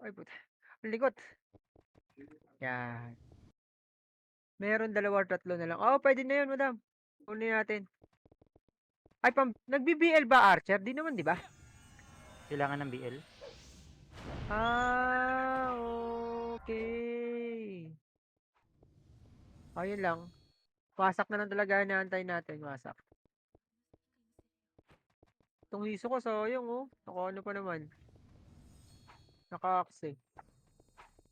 Ay puta, ang likot. Yan. Meron 2 or 3 na lang. Oo, pwede na yun madam. Kunin natin. Ay nagbi-BL ba Archer? Di naman, di ba? Kailangan ng BL. Ah, okay. Ayun lang. Wasak na lang talaga inaantay natin, wasak. Itong hiso ko sayang oh. Naka ano pa naman. Naka-axe eh.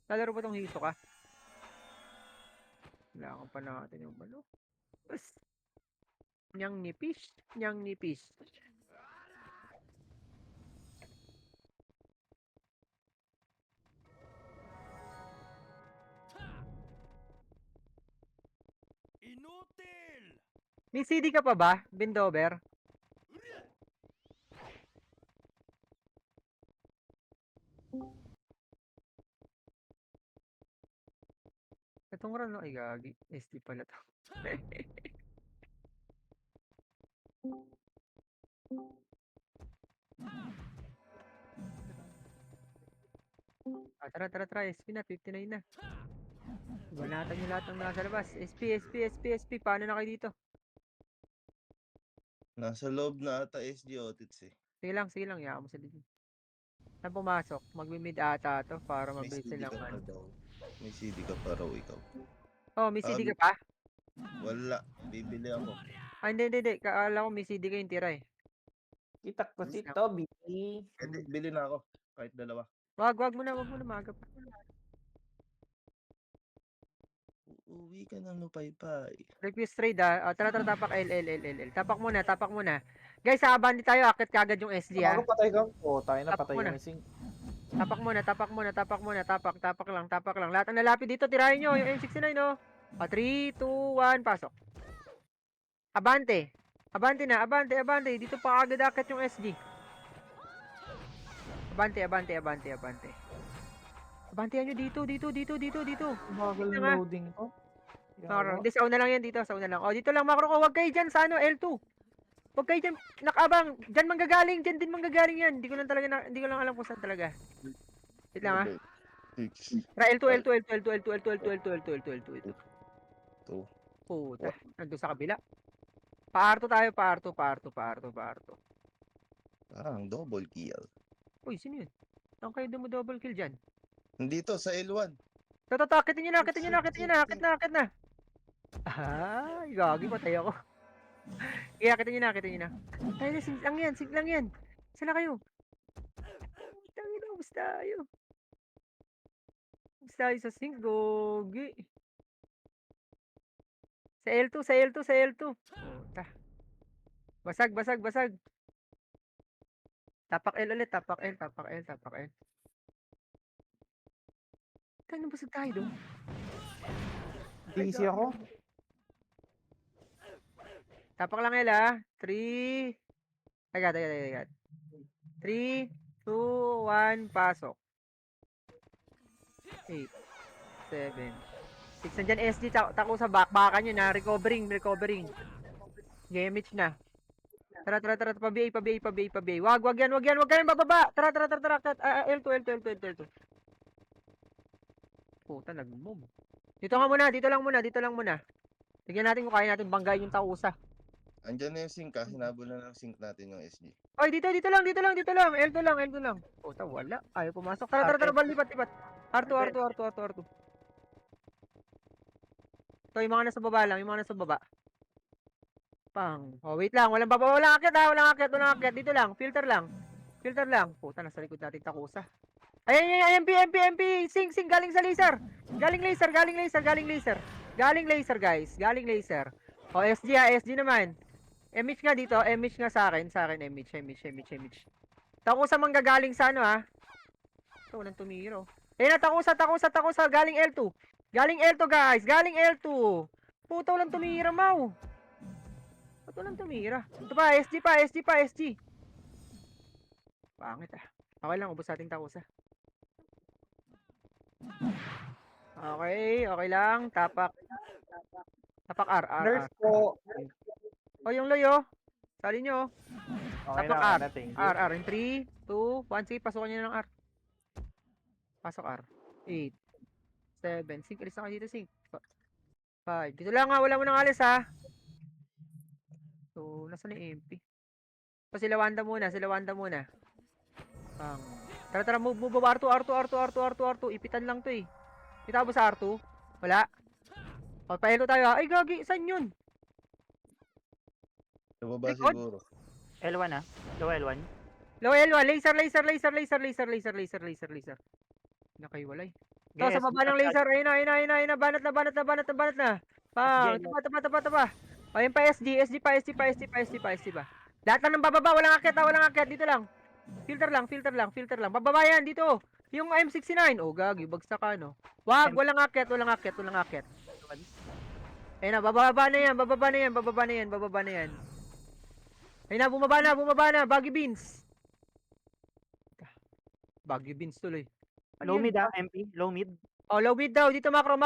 Lalaro ba itong hiso ka? Kailangan pa natin yung ano. Bas. Nyang nipis. Nyang nipis. Inutil! May CD ka pa ba, Bindover? Itong run, no? Ay, gagi. SD pala to. Tara. SP na, 59 na. Banatan nyo lahat ng nasa labas. SP. Paano na kayo dito? Nasa loob na ata SG Otits eh. Sige lang. Yaman mo sila dito. Saan pumasok? Magmi-mid ata to para May mabilis CD silang ka pa ano. daw. May CD ka pa raw ikaw. Oh, may CD ka pa? Wala. Bibili ako. Ah, hindi. Kaala ko may CD ka yung tira eh. Kita ko si Lang. Toby. Bili na ako. Kahit dalawa. Wag mo na, maga pa. Uuwi ka ng lupay-pay. Refuse trade ah. Tara, tapak L. Tapak muna. Guys, sa abandi tayo, akit kagad yung SG ha. Bago patay ka. Oh, tayo na Tapak patay muna. yung ising. Tapak muna. Tapak lang. Lahat ng lalapit dito, tirahin nyo. Yung M69 no. 3, 2, 1, pasok. Abante na. Dito pa agad akit yung SG. Abante. Abantehan nyo dito. Bagal Nga. loading ko. Macro. Hindi, sa una lang yan dito. O, dito lang macro ko. Huwag kayo dyan sa ano, L2. Huwag kayo dyan nakabang. Dyan manggagaling yan. Hindi ko lang alam kung saan talaga. Wait lang ha. Tara, L2. Puta. Nandun sa kabila. Pa-R2 tayo. Parang double kill. Uy, sino yun? Saan kayo double kill dyan? Nandito sa L1. Akitin nyo na. Akit na. Ay, gagi. Patay ako. Kaya akitin nyo na. Tayo na, sync lang yan. Saan na kayo? Ubus tayo. Sa sync, gogi. Sa L2. Puta. Basag. Tapak L ulit. Tapak L. Tayo na basag tayo doon. Busy ako. Tapak lang L ha. 3. Tagat. 3, 2, 1, pasok. 8, 7, 6. Nandyan SD, tako sa bakbakan yun na. Recovering. Gemage na. Tara. Pa-BA. Wag yan. Bababa. Tara. L2. Puta, nag-move. Dito lang muna. Tignan natin kung kaya natin banggain yung tausa. Andyan na yung sync ha. Hinabol na ng sync natin yung SG. Ay, dito lang. L2 lang. Puta, wala. Ayaw pumasok. Tara. Lipat. R2. Ito, yung mga nasa baba lang. Oh, wait lang. Walang akit ha. Walang akit. Dito lang. Filter lang. Puta, nasa likod natin takusa. Ayan, MP. Sing. Galing sa laser. Galing laser, guys. O, SG ha. SG naman. MH nga dito. MH nga sa akin. MH. Takusa manggagaling sa ano ha. Ito, walang tumiro. Ayan na, takusa. Galing L2. Guys. Puta, walang tumira, mau. Ba't walang tumira? Ito pa, SG. Pangit ah. Okay lang, ubos nating takusa. Okay lang. Tapak R. Nurse ko. O, yung loyo. Sali nyo. Okay Tapak na, R. thank you. R. In 3, 2, 1. Sige, pasukan nyo ng R. Pasok R. 8, 7, sync. Alis na kayo dito, sync. 5. Dito lang ha, wala mo nang alis ha. So, nasa na yung MP? So, sila Wanda muna, Tara, move, R2. Ipitan lang to eh. Kita ba sa R2? Wala. Papaelo tayo ha. Ay, gagi, saan yun? Nababa Likod? siguro. L1 ah. Low L1. Low L1, laser. Nakaiwalay. Ito, sa baba ng laser. Ayun na. Banat na. Pang, tapa. Ayun pa, SD pa. Lahat na ng bababa, walang akyat. Dito lang. Filter lang. Bababa yan, dito. Yung M69. Oh, gagi, bagsak ka, no? Wag, walang akyat. Ayun na, bababa na yan. Ayun na, bumaba na. Baggy beans tuloy. Ano Low yun? mid ah, MP. Low mid. Oh, low mid daw. Dito macro.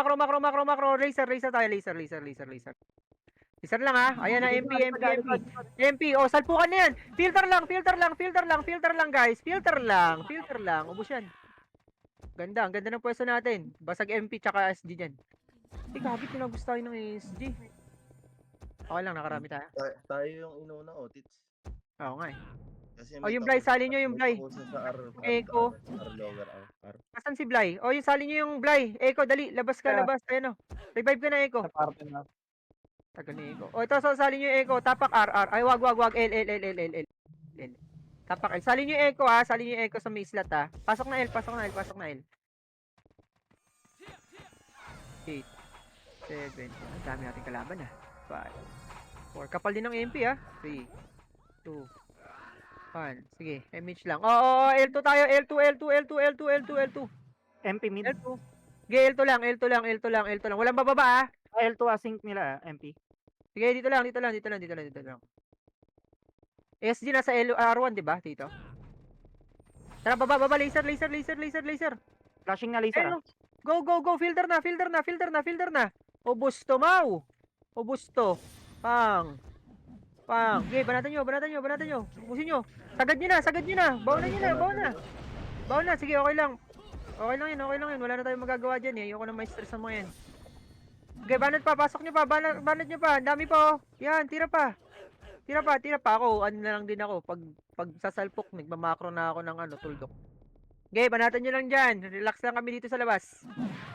Laser tayo. Laser. Laser lang ha. Ayan na, MP. Oh, salpukan na yan. Filter lang, guys. Filter lang. Ubus yan. Ganda, ang ganda ng pwesto natin. Basag MP tsaka SG dyan. Gagit pinagos tayo ng SG. Okay lang, nakarami tayo. Tayo yung inuna, tits. Oo nga eh. Kasi Yung Bly, sali nyo yung Bly. Sa R, Echo. R lower, R. Asan si Bly? Oh, yung sali nyo yung Bly. Echo, dali. Labas ka. Ayan o. Revive ka na, Echo. Sa parte na. Tagal ni Echo. Oh, ito, sali nyo yung Echo. Tapak R. Ay, wag. L. Tapak L. Sali nyo yung Echo ha. Sali nyo yung Echo sa may slot ha. Pasok na L. 8, 7. Ang dami natin kalaban ha. 5, 4. Kapal din ng MP ha. 3, 2, 1. Sige, MH lang. Oo, L2 tayo. L2. MP mid. L2. Sige, L2 lang. Walang bababa ha. L2 async nila MP. Sige, dito lang. SG nasa R1, di ba? Dito. Tara, baba. Laser. Flashing na laser ah. Go. Filter na. Obusto, Mau. Pang. Okay, banatan nyo. Ubusin nyo. Sagad nyo na. Bawa na. Sige, okay lang. Okay lang yun. Wala na tayong magagawa dyan eh. Ayoko na may stress sa mga yan. Okay, banat pa. Pasok nyo pa. Banat nyo pa. Ang dami pa oh. Yan, tira pa. Ako, ano na lang din ako. Pag sasalpok, nagmamakro na ako ng tuldok. Okay, banatan nyo lang dyan. Relax lang kami dito sa labas.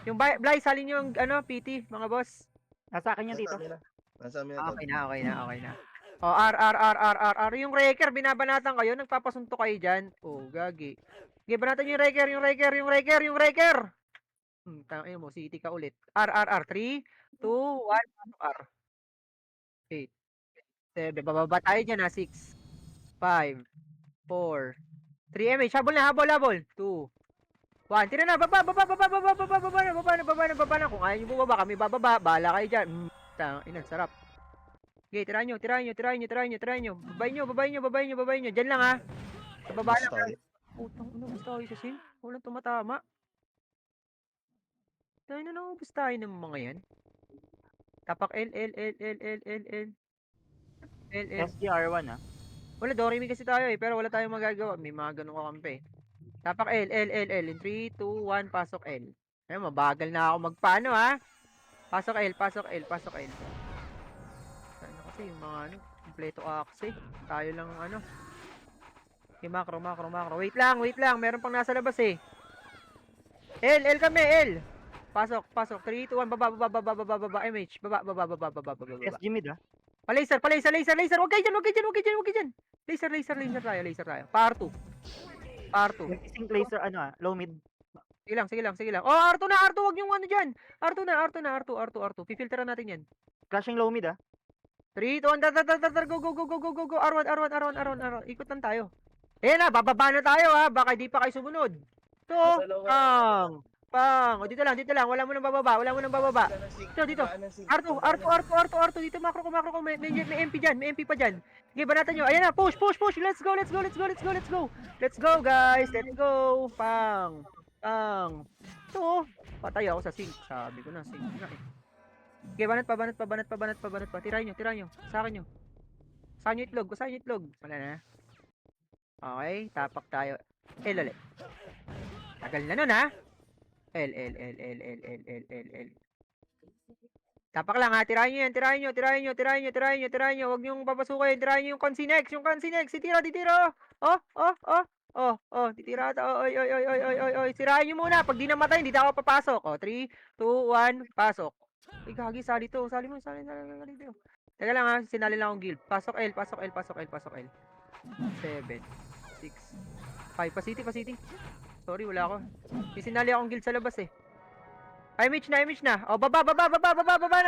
Yung Bly, salin nyo yung PT, mga boss. Nasa akin yan dito. Nasa amin na. Okay na. Oh, R. Yung wrecker, binabanatan kayo, nagpapasunto kayo dyan. Oh, gagi. Okay, banatan nyo yung wrecker. Tangin mo, city ka ulit. R. 3, 2, 1, R. 8, 7. Bababa tayo dyan ha. 6, 5, 4, 3 MH. Habol. 2, 1. Tira na. Baba na. Kung ayaw nyo bumaba, kami bababa. Bahala kayo dyan. Tangin, sarap. Okay, tirahan nyo. Babay nyo. Diyan lang ha. Sa baba lang. Putang ina, basta tayo sa sin. Walang tumatama. Tayo na naubos tayo ng mga yan. Tapak L. SGR1 ah. Wala, Doremi kasi tayo eh. Pero wala tayong magagawa. May mga ganun kakampi. Tapak L. In 3, 2, 1, pasok L. Ayun, mabagal na ako magpaano ha. Pasok L. Ano kasi yung mga kompleto axe eh. Tayo lang Okay, macro. Wait lang. Meron pang nasa labas eh. L kami, L. Pasok. 3, 2, 1, baba. MH. Baba. SG mid ah. Laser. Huwag kayo dyan. Laser tayo. Par 2. Sync laser low mid. Sige lang. Oh, R2 na. Huwag yung dyan. R2. Pipilteran natin yan. Flashing low mid ah. 3, 2, 1, go. R1. Ikot lang tayo. Ayan na, bababa na tayo ha. Baka di pa kayo sumunod. Ito, pang. O, dito lang. Wala mo nang bababa. Dito. R2. Dito, macro ko. May MP dyan. May MP pa dyan. Sige, banatan nyo. Ayan na, push. Let's go, guys. Let's go. Pang. Ito, patay ako sa sink. Sabi ko na, sink na eh. Okay, banat pa. Tirahin nyo. Sa akin yung itlog. Wala na. Okay, tapak tayo. Ulit. Tagal na nun ha. L, L, L, L, L, L, L, L, L. Tapak lang ha, tirahin nyo yan, tirahin nyo, tirahin nyo, tirahin nyo, tirahin nyo, tirahin nyo, huwag nyo papasukin, tirahin nyo yung Consinex, titira, titira, titira ata, oy, oy, oy, oy, oy, oy, oy, sirahin nyo muna, pag di namatay, hindi na ako papasok, 3, 2, 1, pasok. Ay, gagi, sali to, sali mo, sali to. Teka lang ha, sinali lang akong guild, pasok L, pasok L, pasok L, pasok L. 7, 6, 5, pa-city. Sorry, wala ako. May sinali akong guild sa labas eh. Ay, image na. O, baba na,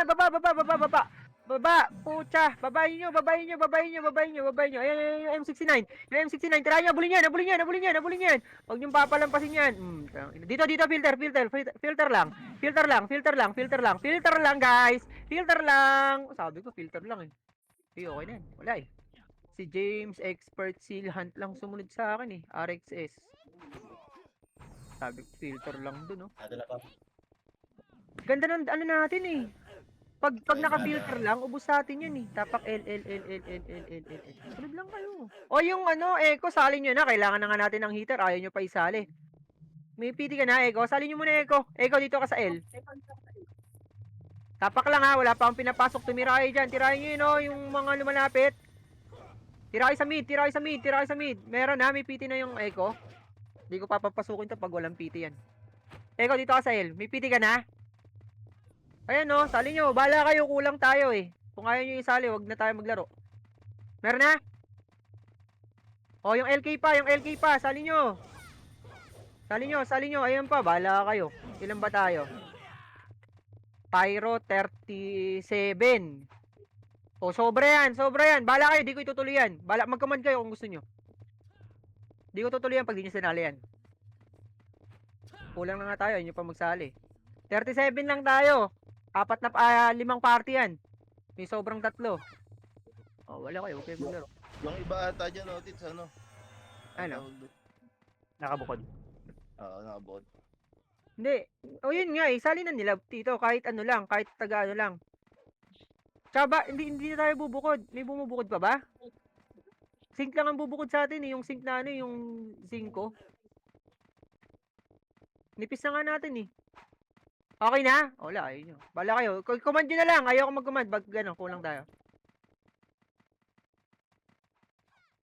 baba. Pucha, babayin nyo. Ayan, yung M69. Yung M69, tirahan nyo, abulin yan. Huwag nyo papalampasin yan. Dito, filter lang, guys. Filter lang. Sabi ko, filter lang eh. Okay na yan, wala eh. Si James, expert seal hunt lang sumunod sa akin eh. RXS. Sabi ko, filter lang dun oh. Ganda ng ano natin eh. Pag naka-filter lang, ubos sa atin yan eh. Tapak L. Sunod lang kayo. O yung ano, Echo, salin nyo na. Kailangan na nga natin ng heater. Ayaw nyo pa isali. May piti ka na, Echo. Salin nyo muna, Echo. Echo, dito ka sa L. Tapak lang ha. Wala pa akong pinapasok. Tumira kayo dyan. Tirahin nyo yun oh, yung mga lumalapit. Tira kayo sa mid. Meron ha. May piti na yung Echo. Hindi ko papapasukin to pag walang piti yan. Echo, dito ka sa L. May piti ka na? Ayan no, sali nyo. Bala kayo, kulang tayo eh. Kung ayaw nyo isali, wag na tayo maglaro. Meron na? O, yung LK pa, sali nyo. Ayan pa, bala kayo. Ilan ba tayo? Pyro 37. O, sobra yan. Bala kayo, di ko itutuloy yan. Mag-command kayo kung gusto nyo. Di ko tutuloy yan pag di nyo sinali yan. Kulang na nga tayo, yun yung pa magsali. 37 lang tayo. 5 party yan. May sobrang 3. Oh, wala kayo. Okay, maglaro. Yung iba ata dyan, Otits, ano? Ano? Nakabukod. Oo, nakabot. Hindi. O yun nga, isali na nila dito. Kahit ano lang. Kahit taga ano lang. Tsaba, hindi na tayo bubukod. May bumubukod pa ba? Sync lang ang bubukod sa atin eh. Yung sync na ano, yung 5. Nipis na nga natin eh. Okay na? Wala, ayun nyo. Bala kayo. Command nyo na lang. Ayaw ko mag-command. Bag gano'n, kulang tayo.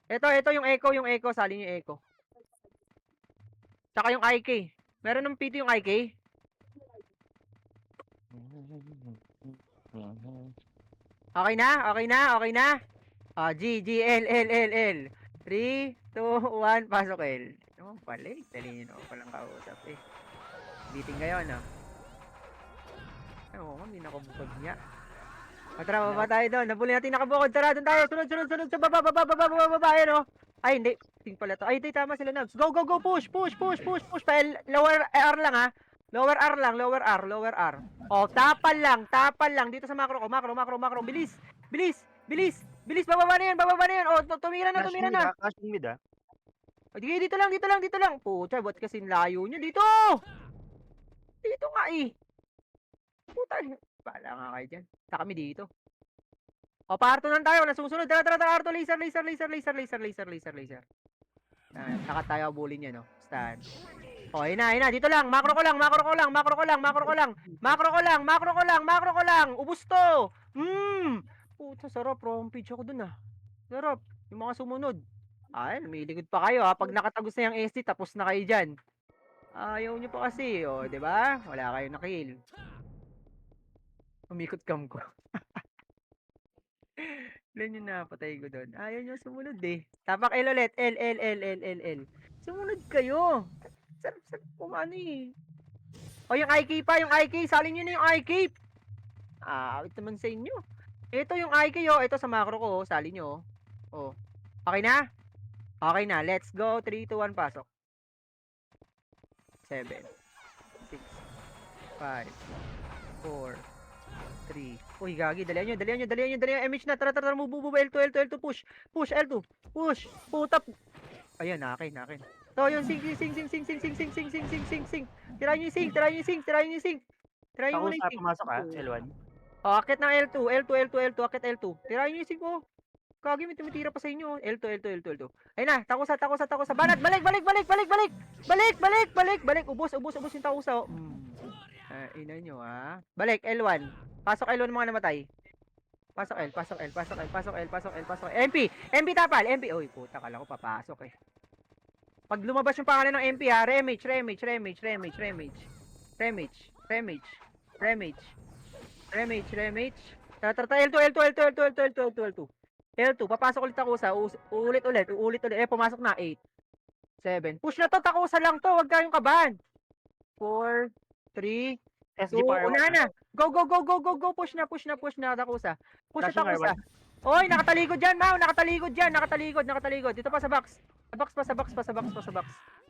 Ito yung Echo. Sali nyo yung Echo. Tsaka yung IK. Meron ng PT yung IK? Okay na? G, L. 3, 2, 1, pasok L. Ano pala eh. Dali nyo palang kausap eh. Biting kayo, no? Oo, hindi nakabukod niya. Tara, baba tayo doon. Nabuli natin nakabukod. Tara, doon tayo. Sunod sa baba. Ayan, oh. Ay, hindi. Ting pala to. Ay, hindi. Tama sila, Nugs. Go. Push. Pa lower R lang, ha. Lower R. Oh, tapal lang. Dito sa macro ko. Macro. Bilis. Bababa na yan. Oh, tumira na. Flashing mid ah. Sige, dito lang. Pucha, ba't kasing layo nyo? Dito nga eh. Puta, pala nga kayo dyan. Sa kami dito. O, parto lang tayo. Nasusunod. Tara, Arto. Laser. Takat tayo abulin niya, no? Stand. O, yun na. Dito lang. Macro ko lang. Ubus to. Puta, sarap. Rompage ako dun, ah. Sarap. Yung mga sumunod. Ay, lumiligod pa kayo, ha. Pag nakatagos na yung SD, tapos na kayo dyan. Ayaw nyo pa kasi, o, diba? Wala kayong nakill. Umikot cam ko. Ilan yung napatay ko doon? Ayaw nyo sumunod eh. Tapak L ulit. L. Sumunod kayo. Sarap kumano eh. O yung IK pa, Salin nyo na yung IK. Awit naman sa inyo. Ito yung IK oh. Ito sa macro ko. Salin nyo. Oh. Okay na? Okay na. Let's go. 3, 2, 1. Pasok. 7. 6. 5. 4. 3. Uy, gagi. Dalihan nyo. MH na. Tara. Move. L2. Push. L2. Push. Putap. Ayan, akin. So, yung sing. Tirahin nyo yung sing. Tirahin Ako mo na sa yung sing. pumasok ah, L1. Oh, akit ng L2. Akit L2. Tirahin nyo yung sing ko. Kagi, may tumitira pa sa inyo. L2, L2, L2, L2. Ayun na, takusa. Banat, balik. Ubos yung takusa. Oh. Ina nyo, ha. Balik, L1. Pasok L1 mga namatay. Pasok L. MP tapal. Oy, puta, kala ko papasok eh. Pag lumabas yung pangalan ng MP ha, remage. L2, papasok ulit ako sa uulit. Pumasok na 8. 7. Push na to, takusa lang to, wag kayong kabahan. 4, 3, SG 2, pa R1. una na. Go. Push na, takusa. Push na Flashing takusa. R1. Oy, nakataligod dyan, Mau. Nakataligod. Dito pa sa box. Sa box.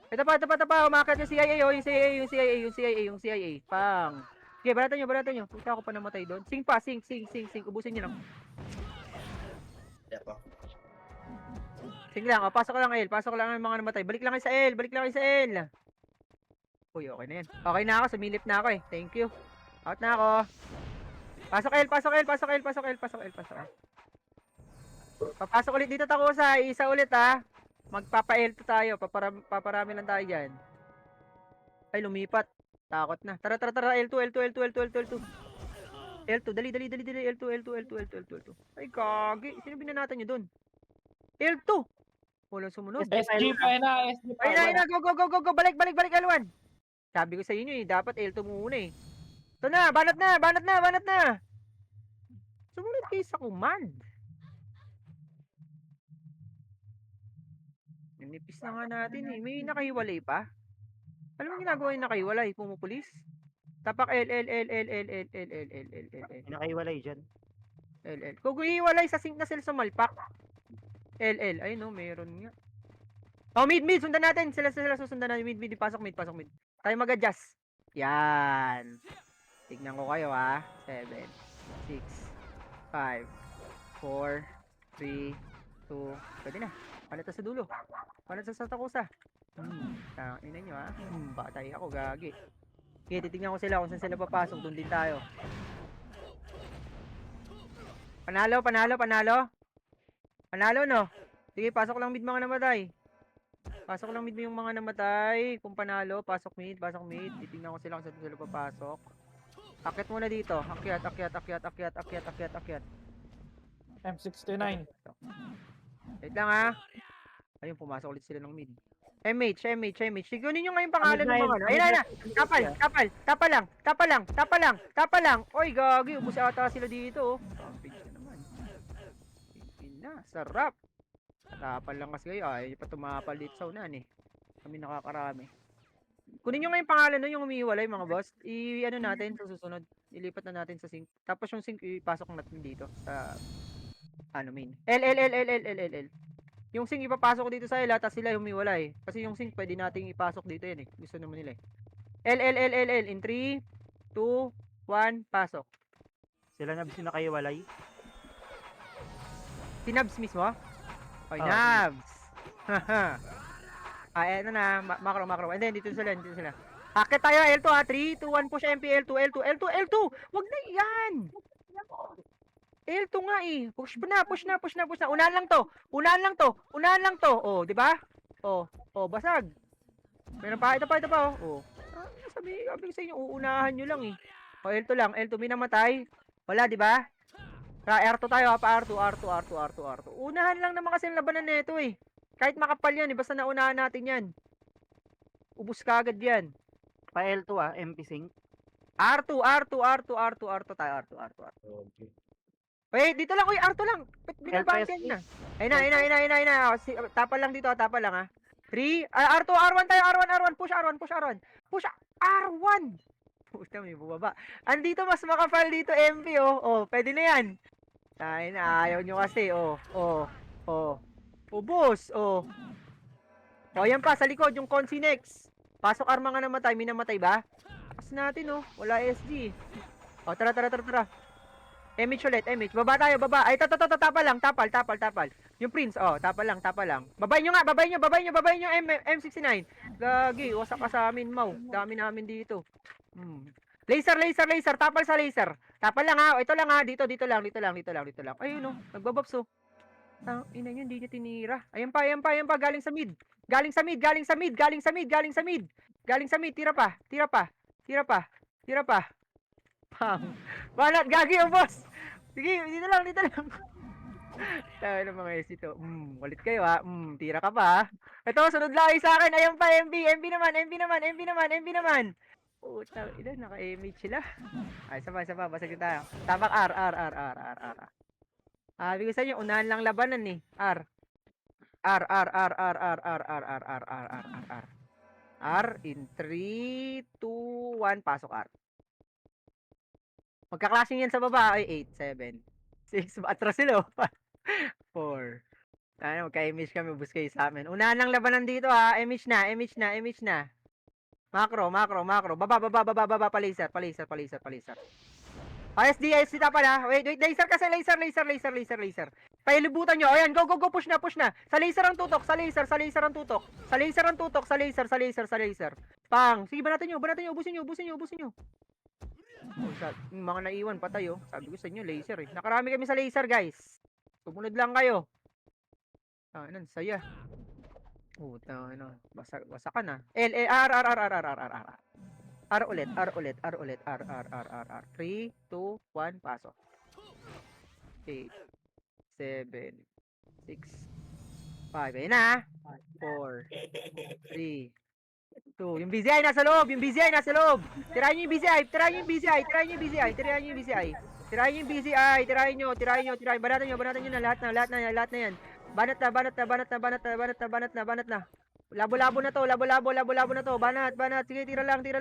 Ito pa. Umakit yung CIA, oh. Yung CIA. Pang. Okay, baratan nyo. Puta ako pa namatay doon. Sing pa. Ubusin nyo lang. Kaya pa. Sing lang. Oh, pasok lang ang mga namatay. Balik lang kayo sa L. Uy, okay na yan. Okay na ako. Sumilip na ako eh. Thank you. Out na ako. Pasok L. Papasok ulit dito, takusa. Isa ulit ha. Magpapa-L2 tayo. Paparami lang tayo dyan. Ay, lumipat. Takot na. Tara. L2. L2, dali. L2. Ay, kagi. Sino binanatan nyo dun? L2. Walang sumunod. SG pa na, SG pa. Ay, na. Go. Balik, L1. Sabi ko sa inyo eh, dapat L2 muna eh. Ito na, banat na. Sumunod kayo sa command. Nipis na nga natin eh. May nakahiwalay pa. Alam mo ginagawa yung nakahiwalay? Pumupulis? Tapak L. Nakaiwalay dyan. L. Kung hiwalay sa sync na sila sumalpak. L. Ayun no, meron nga. Oh, mid. Sundan natin. Sila susundan natin. Mid. Pasok mid. Tayo mag-adjust. Yan. Tignan ko kayo ha. 7, 6, 5, 4, 3, 2. Pwede na. Palit sa dulo. Palit sa takusa. Ina nyo ha. Batay ako, gagi. Okay, titignan ko sila kung saan sila papasok. Doon din tayo. Panalo no? Sige, pasok lang mid mga namatay. Yung mga namatay. Kung panalo, pasok mid. Titignan ko sila kung saan sila papasok. Akyat muna dito. Akyat. M69. Wait lang ha. Ayun, pumasok ulit sila ng mid. MH. Sigunin nyo nga yung pangalan ng mga ano. Ayun na. Tapa lang. Oy, gagi. Ubus ata sila dito. Rampage na naman. Sarap. Tapal lang kasi kayo. Ay, pa tumapal dito sa unan eh. Kami nakakarami. Kunin nyo nga yung pangalan nun, yung umiiwalay mga boss. I-ano natin sa susunod. Ilipat na natin sa sync. Tapos yung sync, ipasok natin dito sa main. L. Yung sync ipapasok ko dito sa L, tapos sila humiwalay. Kasi yung sync pwede nating ipasok dito yan eh. Gusto naman nila eh. L. In 3, 2, 1, pasok. Sila na yung nakaiwalay. Si Nabs mismo? Oy, Oh, Nabs! Eto na, macro. And then, dito sila. Akit tayo, L2 ha. 3, 2, 1, push MP, L2. Wag na yan! L2 nga eh. Push na. Unahan lang to. Oh, di ba? Oh, basag. Meron pa, ito pa. Oh. Sabi sa inyo, uunahan nyo lang eh. Oh, L2 lang. L2, may namatay. Wala, di ba? R2 tayo ha, pa R2. Unahan lang naman kasi ang labanan nito eh. Kahit makapal yan eh, basta naunahan natin yan. Ubus ka agad yan. Pa L2 MP sync. R2 tayo, R2. Wait, dito lang, R2 lang. Ba't binabahan ka na? Ayun na. Tapal lang dito, tapal lang ha. 3, R2, R1 tayo, R1. Push R1. Puta, may bubaba. Andito mas makapal dito, MP oh. Pwede na yan. Ay na, ayaw nyo kasi, Ubus, yan pa, sa likod, yung Consinex. Pasok arma nga namatay, may namatay ba? Pas natin, wala SG. Tara. MH ulit. Baba tayo. Ay, tapal lang. Yung Prince, tapal lang. Babay nyo, M69. Gagi, wasak ka sa amin, Mau. Dami namin dito. Laser. Tapal sa laser. Tapal lang ha. Ito lang ha. Dito lang. Ayun, nagbababs Tang ina niyo, hindi niya tinira. Ayan pa, ayan pa, ayan pa, galing sa mid. Galing sa mid, galing sa mid, galing sa mid, galing sa mid. Galing sa mid, tira pa, tira pa, tira pa, tira pa. Pang. Banat, gagi yung boss. Sige, dito lang, dito lang. Tayo ng mga SC to. Walit kayo ha. Tira ka pa ha. Ito, sunod lang sa akin. Ayan pa, MB. MB naman, MB naman, MB naman, MB naman. Puta, ilan, naka-image sila. Ay, isa pa, basag yung tayo. Tapak R. Bigay sa inyo, unahan lang labanan eh. R. R in 3, 2, 1, pasok R. Magkaklasing yan sa baba. Ay, 8, 7, 6, atras sila. 4. Ano, magka-image kami, bus kayo sa amin. Unahan lang labanan dito ha. Image na. Macro. Baba, pa-laser. ISD tapa na. Wait, laser kasi, laser. Pailibutan nyo. Ayan, go, push na. Sa laser ang tutok. Pang. Sige, banatan nyo. Ubusin nyo. Oh, mga naiwan, patay oh. Sabi ko sa inyo, laser eh. Nakarami kami sa laser, guys. Sumunod lang kayo. Ano, saya. Puta, ano. Basa ka na. R ulit. 3, 2, 1, pasok. 8, 7, 6, 5. Ayun na. 4, 3, 2. Yung BZI nasa loob. Tirahin nyo yung BZI. Tirahin nyo. Banatan nyo na. Lahat na yan. Banat na. Labo-labo na to. Banat. Sige, tira lang. Tira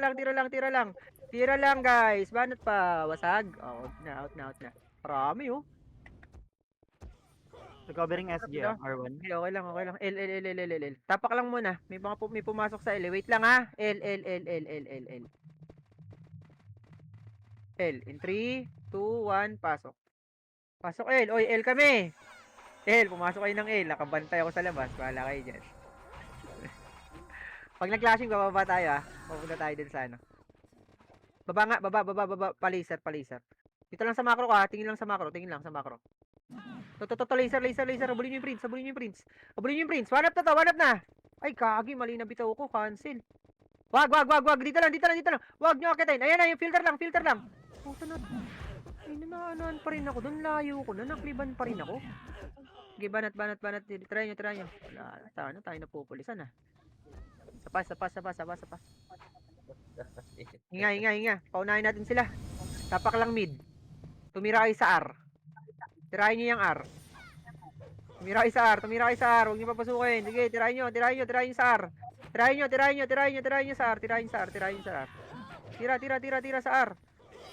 lang, guys. Banat pa. Wasag. Out na. Marami, oh. Recovering SG R1. Okay lang. L. Tapak lang muna. May pumasok sa L. Wait lang, ha. L. L. In 3, 2, 1, pasok. Pasok, L. Oy, L kami. L, pumasok kayo ng L. Nakabantay ako sa labas. Wala kayo dyan. Pag nag-clashing, bababa tayo, ha. Pupunta tayo dun sa ano. Baba. Pa-laser. Dito lang sa macro ka, tingin lang sa macro. Laser. Abulin nyo yung prince. One up na. Ay, kagi, mali na bitaw ko. Cancel. Wag. Dito lang. Wag nyo akitain. Ayan na, yung filter lang. Puta na. Ay, nanaanan pa rin ako. Doon layo ko na. Nakliban pa rin ako. Sige, banat. Try nyo. Wala, tayo napupulisan, ha. Sapa. Hinga. Paunahin natin sila. Tapak lang mid. Tumira kayo sa R. Tirahin nyo yung R. Tumira kayo sa R. Huwag nyo papasukin. Sige, tirahin nyo sa R. Tirahin nyo sa R. Tira sa R.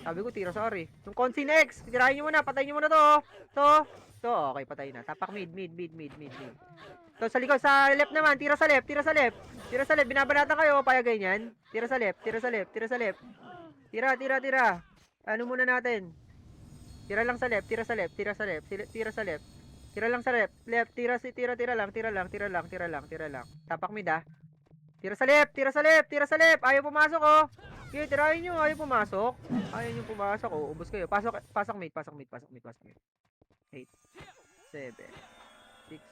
Sabi ko, tira sa R eh. Yung Consin X, tirahin nyo muna. Patayin nyo muna to. Okay, patay na. Tapak mid. So, sa likod, sa left naman. Tira sa left. Binabanatan kayo. Paya ganyan. Tira sa left. Tira. Ano muna natin? Tira lang sa left. Tira lang sa left. Tira lang. Tapak mid, ah. Tira sa left. Ayaw pumasok, oh. Okay, tirahin nyo. Ayaw pumasok. Oh. Ubus kayo. Pasok mid. 8, 7, 6, 5,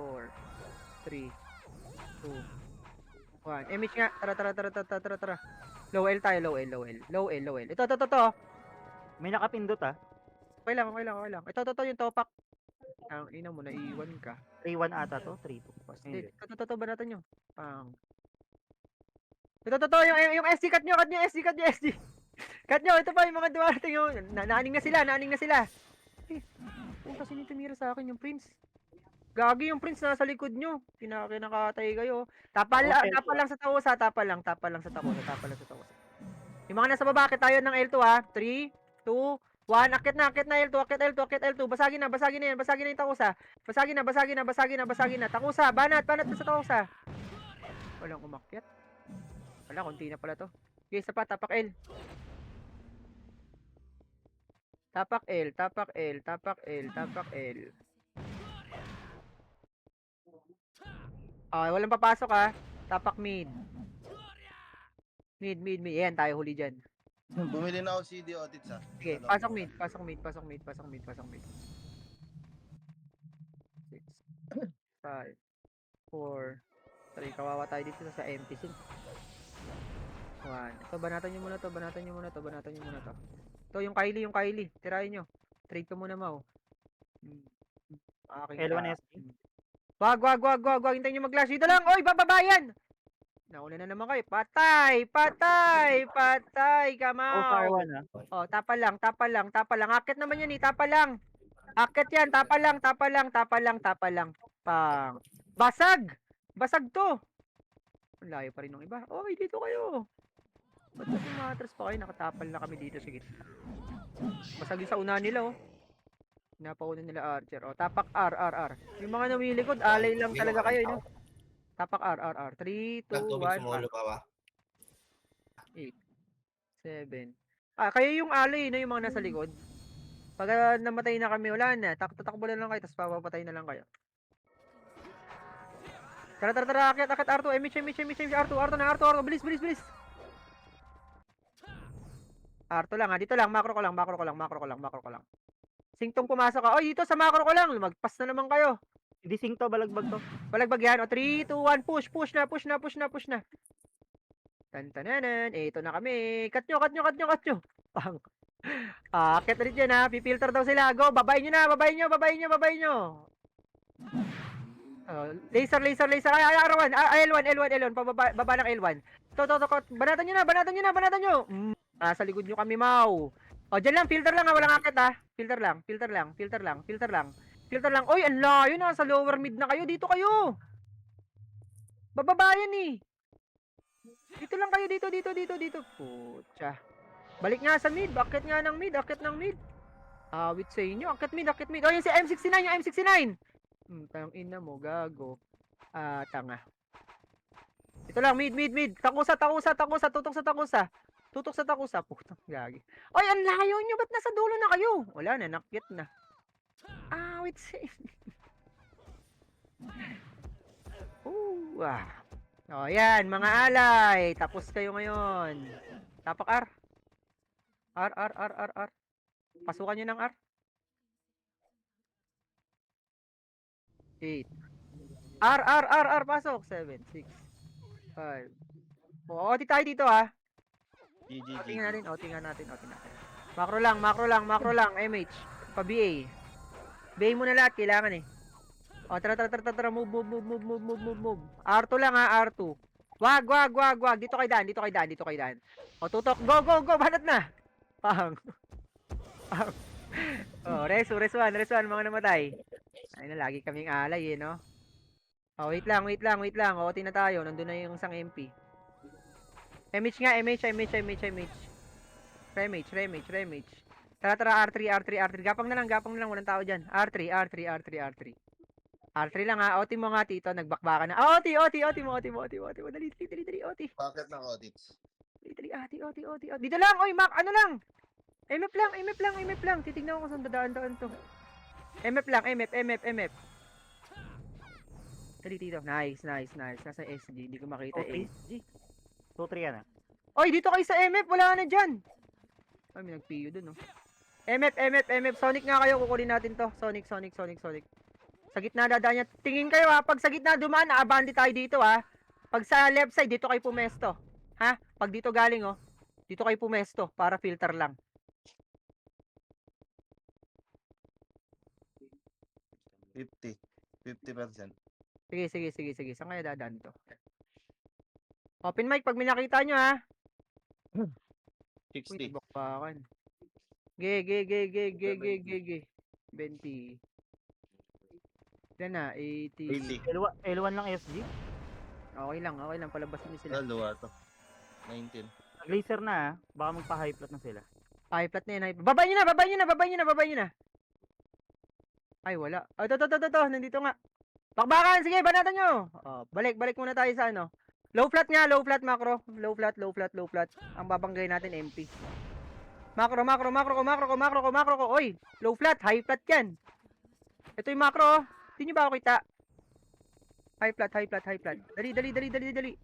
4, 3, 2, 1. Image nga. Tara. Low L tayo. Low L. Ito. May nakapindot Okay lang. Ito yung topak. Ang ina mo, naiwan ka. 3-1 ata to. 3-2. Hindi, ito ba natin yung pang. Ito, yung SD, cut nyo. Cut nyo, ito pa yung mga dumating yung, naaning na sila. Kung kasi yung tumira sa akin yung prince. Gagi yung prince nasa likod nyo. Kinakatay kayo. Tapal lang sa takusa. Yung mga nasa baba, akit tayo ng L2 ha. 3, 2, 1, akit na L2. Basagin na yung takusa. Basagin na. Takusa, banat na sa takusa. Walang umakyat. Wala, konti na pala to. Okay, isa pa, tapak L. Walang papasok ha. Tapak mid. Mid. Yan, tayo huli dyan. Bumili na ako CD audits, ha. Sige, Ano? pasok mid. 5, 4, 3. Kawawa tayo dito sa empty sync. 1. Ito, banatan nyo muna to, banatan nyo muna to, banatan nyo muna to. Ito, yung Kylie. Tirahin nyo. Trade ko muna, Mau. Aking L1 ka. SG. Wag. Hintayin nyo mag-flash. Dito lang. Oy, bababayan! Nauna na naman kayo. Patay! Oh, sa Kamaw! R1 ah. Oh, tapa lang. Akit naman yan eh, tapa lang. Akit yan, tapa lang. Pang. Basag to. Ang layo pa rin ng iba. Oy, dito kayo. Ba't kasi umatras pa kayo? Nakatapal na kami dito. Sige. Basag yung sa una nila, oh. Napauna nila Archer. Oh, tapak R. Yung mga nawilikod, alay lang talaga kayo, no? Tapak R. 3, 2, 1, 8, 7. Kayo yung alay, no? Yung mga nasa likod. Pag namatay na kami, wala na. Tatakbo na lang kayo, tapos papapatay na lang kayo. Tara, akit R2, MH, R2 na, bilis. R2 lang ha, dito lang, macro ko lang. Singtong pumasok ka. Oy, dito sa macro ko lang, lumagpas na naman kayo. Hindi sync to, balagbag to. Balagbag yan, o 3, 2, 1, push na. Tantananan, ito na kami. Cut nyo. Pang. Akit na rin dyan ha, pipilter daw sila. Go, babay nyo. Laser. Ay, R1, L1, baba ng L1. To, banatan nyo. Sa likod nyo kami, Mau. O, dyan lang, filter lang ha, walang akit ha. Filter lang. Oy, ang layo na, sa lower mid na kayo, dito kayo. Bababayan eh. Dito lang kayo, dito. Pucha. Balik nga sa mid, akit ng mid. Awit sa inyo, akit mid. O, yung si M69. Tang ina mo, gago. Tanga. Ito lang, mid. Takusa. Tutok sa takusa. Putang gagi. Oy, ang layo nyo. Ba't nasa dulo na kayo? Wala na, nakit na. Wait, save. O, yan, mga alay. Tapos kayo ngayon. Tapak R. R. Pasukan nyo ng R. 8. R. Pasok. 7, 6, 5. Oti tayo dito ha. GG. Tingnan natin. Macro lang. MH. Pa-BA. BA mo na lahat. Kailangan eh. Tara. Move. R2 lang ha. R2. Wag. Dito kay Dan. Tutok. Go. Banat na. Pang. Res 1. Mga namatay. Ay na, lagi kaming alay eh, no? Wait lang. Oti na tayo. Nandun na yung isang MP. MH nga, MH. Remage. Tara, R3. Gapang na lang, walang tao dyan. R3 lang ha, OT mo nga tito, nagbakbaka na. OT mo. Dali, OT. Bakit ng audits? Dali, OT. Dito lang, oy, Mac, ano lang? MF lang. Titignan ko kung saan dadaan to. MF. Dali, tito. Nice. Nasa SG, hindi ko makita Okay. SG. 2-3 yan ah. Oy, dito kayo sa MF, wala na dyan. Ay, may nag-PU dun, no. MF. Sonic nga kayo, kukunin natin to. Sonic. Sa gitna dadaan niya. Tingin kayo ha, pag sa gitna dumaan, naabandi tayo dito ha. Pag sa left side, dito kayo pumesto. Ha? Pag dito galing oh, dito kayo pumesto para filter lang. $50. 50%. Sige. Saan kayo dadaan to? Open mic pag may nakita nyo ha. 60. Bakbakan. Ge. 20. Yan na, 80. 80. L1 lang SG. Okay lang. Palabas niyo sila. Dalawa to. 19. Nag-laser na ah. Baka magpa-high plot na sila. High plat na yan. Babay nyo na. Ay, wala. Ito. Nandito nga. Bakbakan! Sige, banatan nyo! Balik muna tayo sa ano. Low flat macro. Low flat. Ang babanggay natin, MP. Macro ko. Oy, low flat, high flat yan. Ito yung macro. Hindi nyo ba ako kita? High flat. Dali.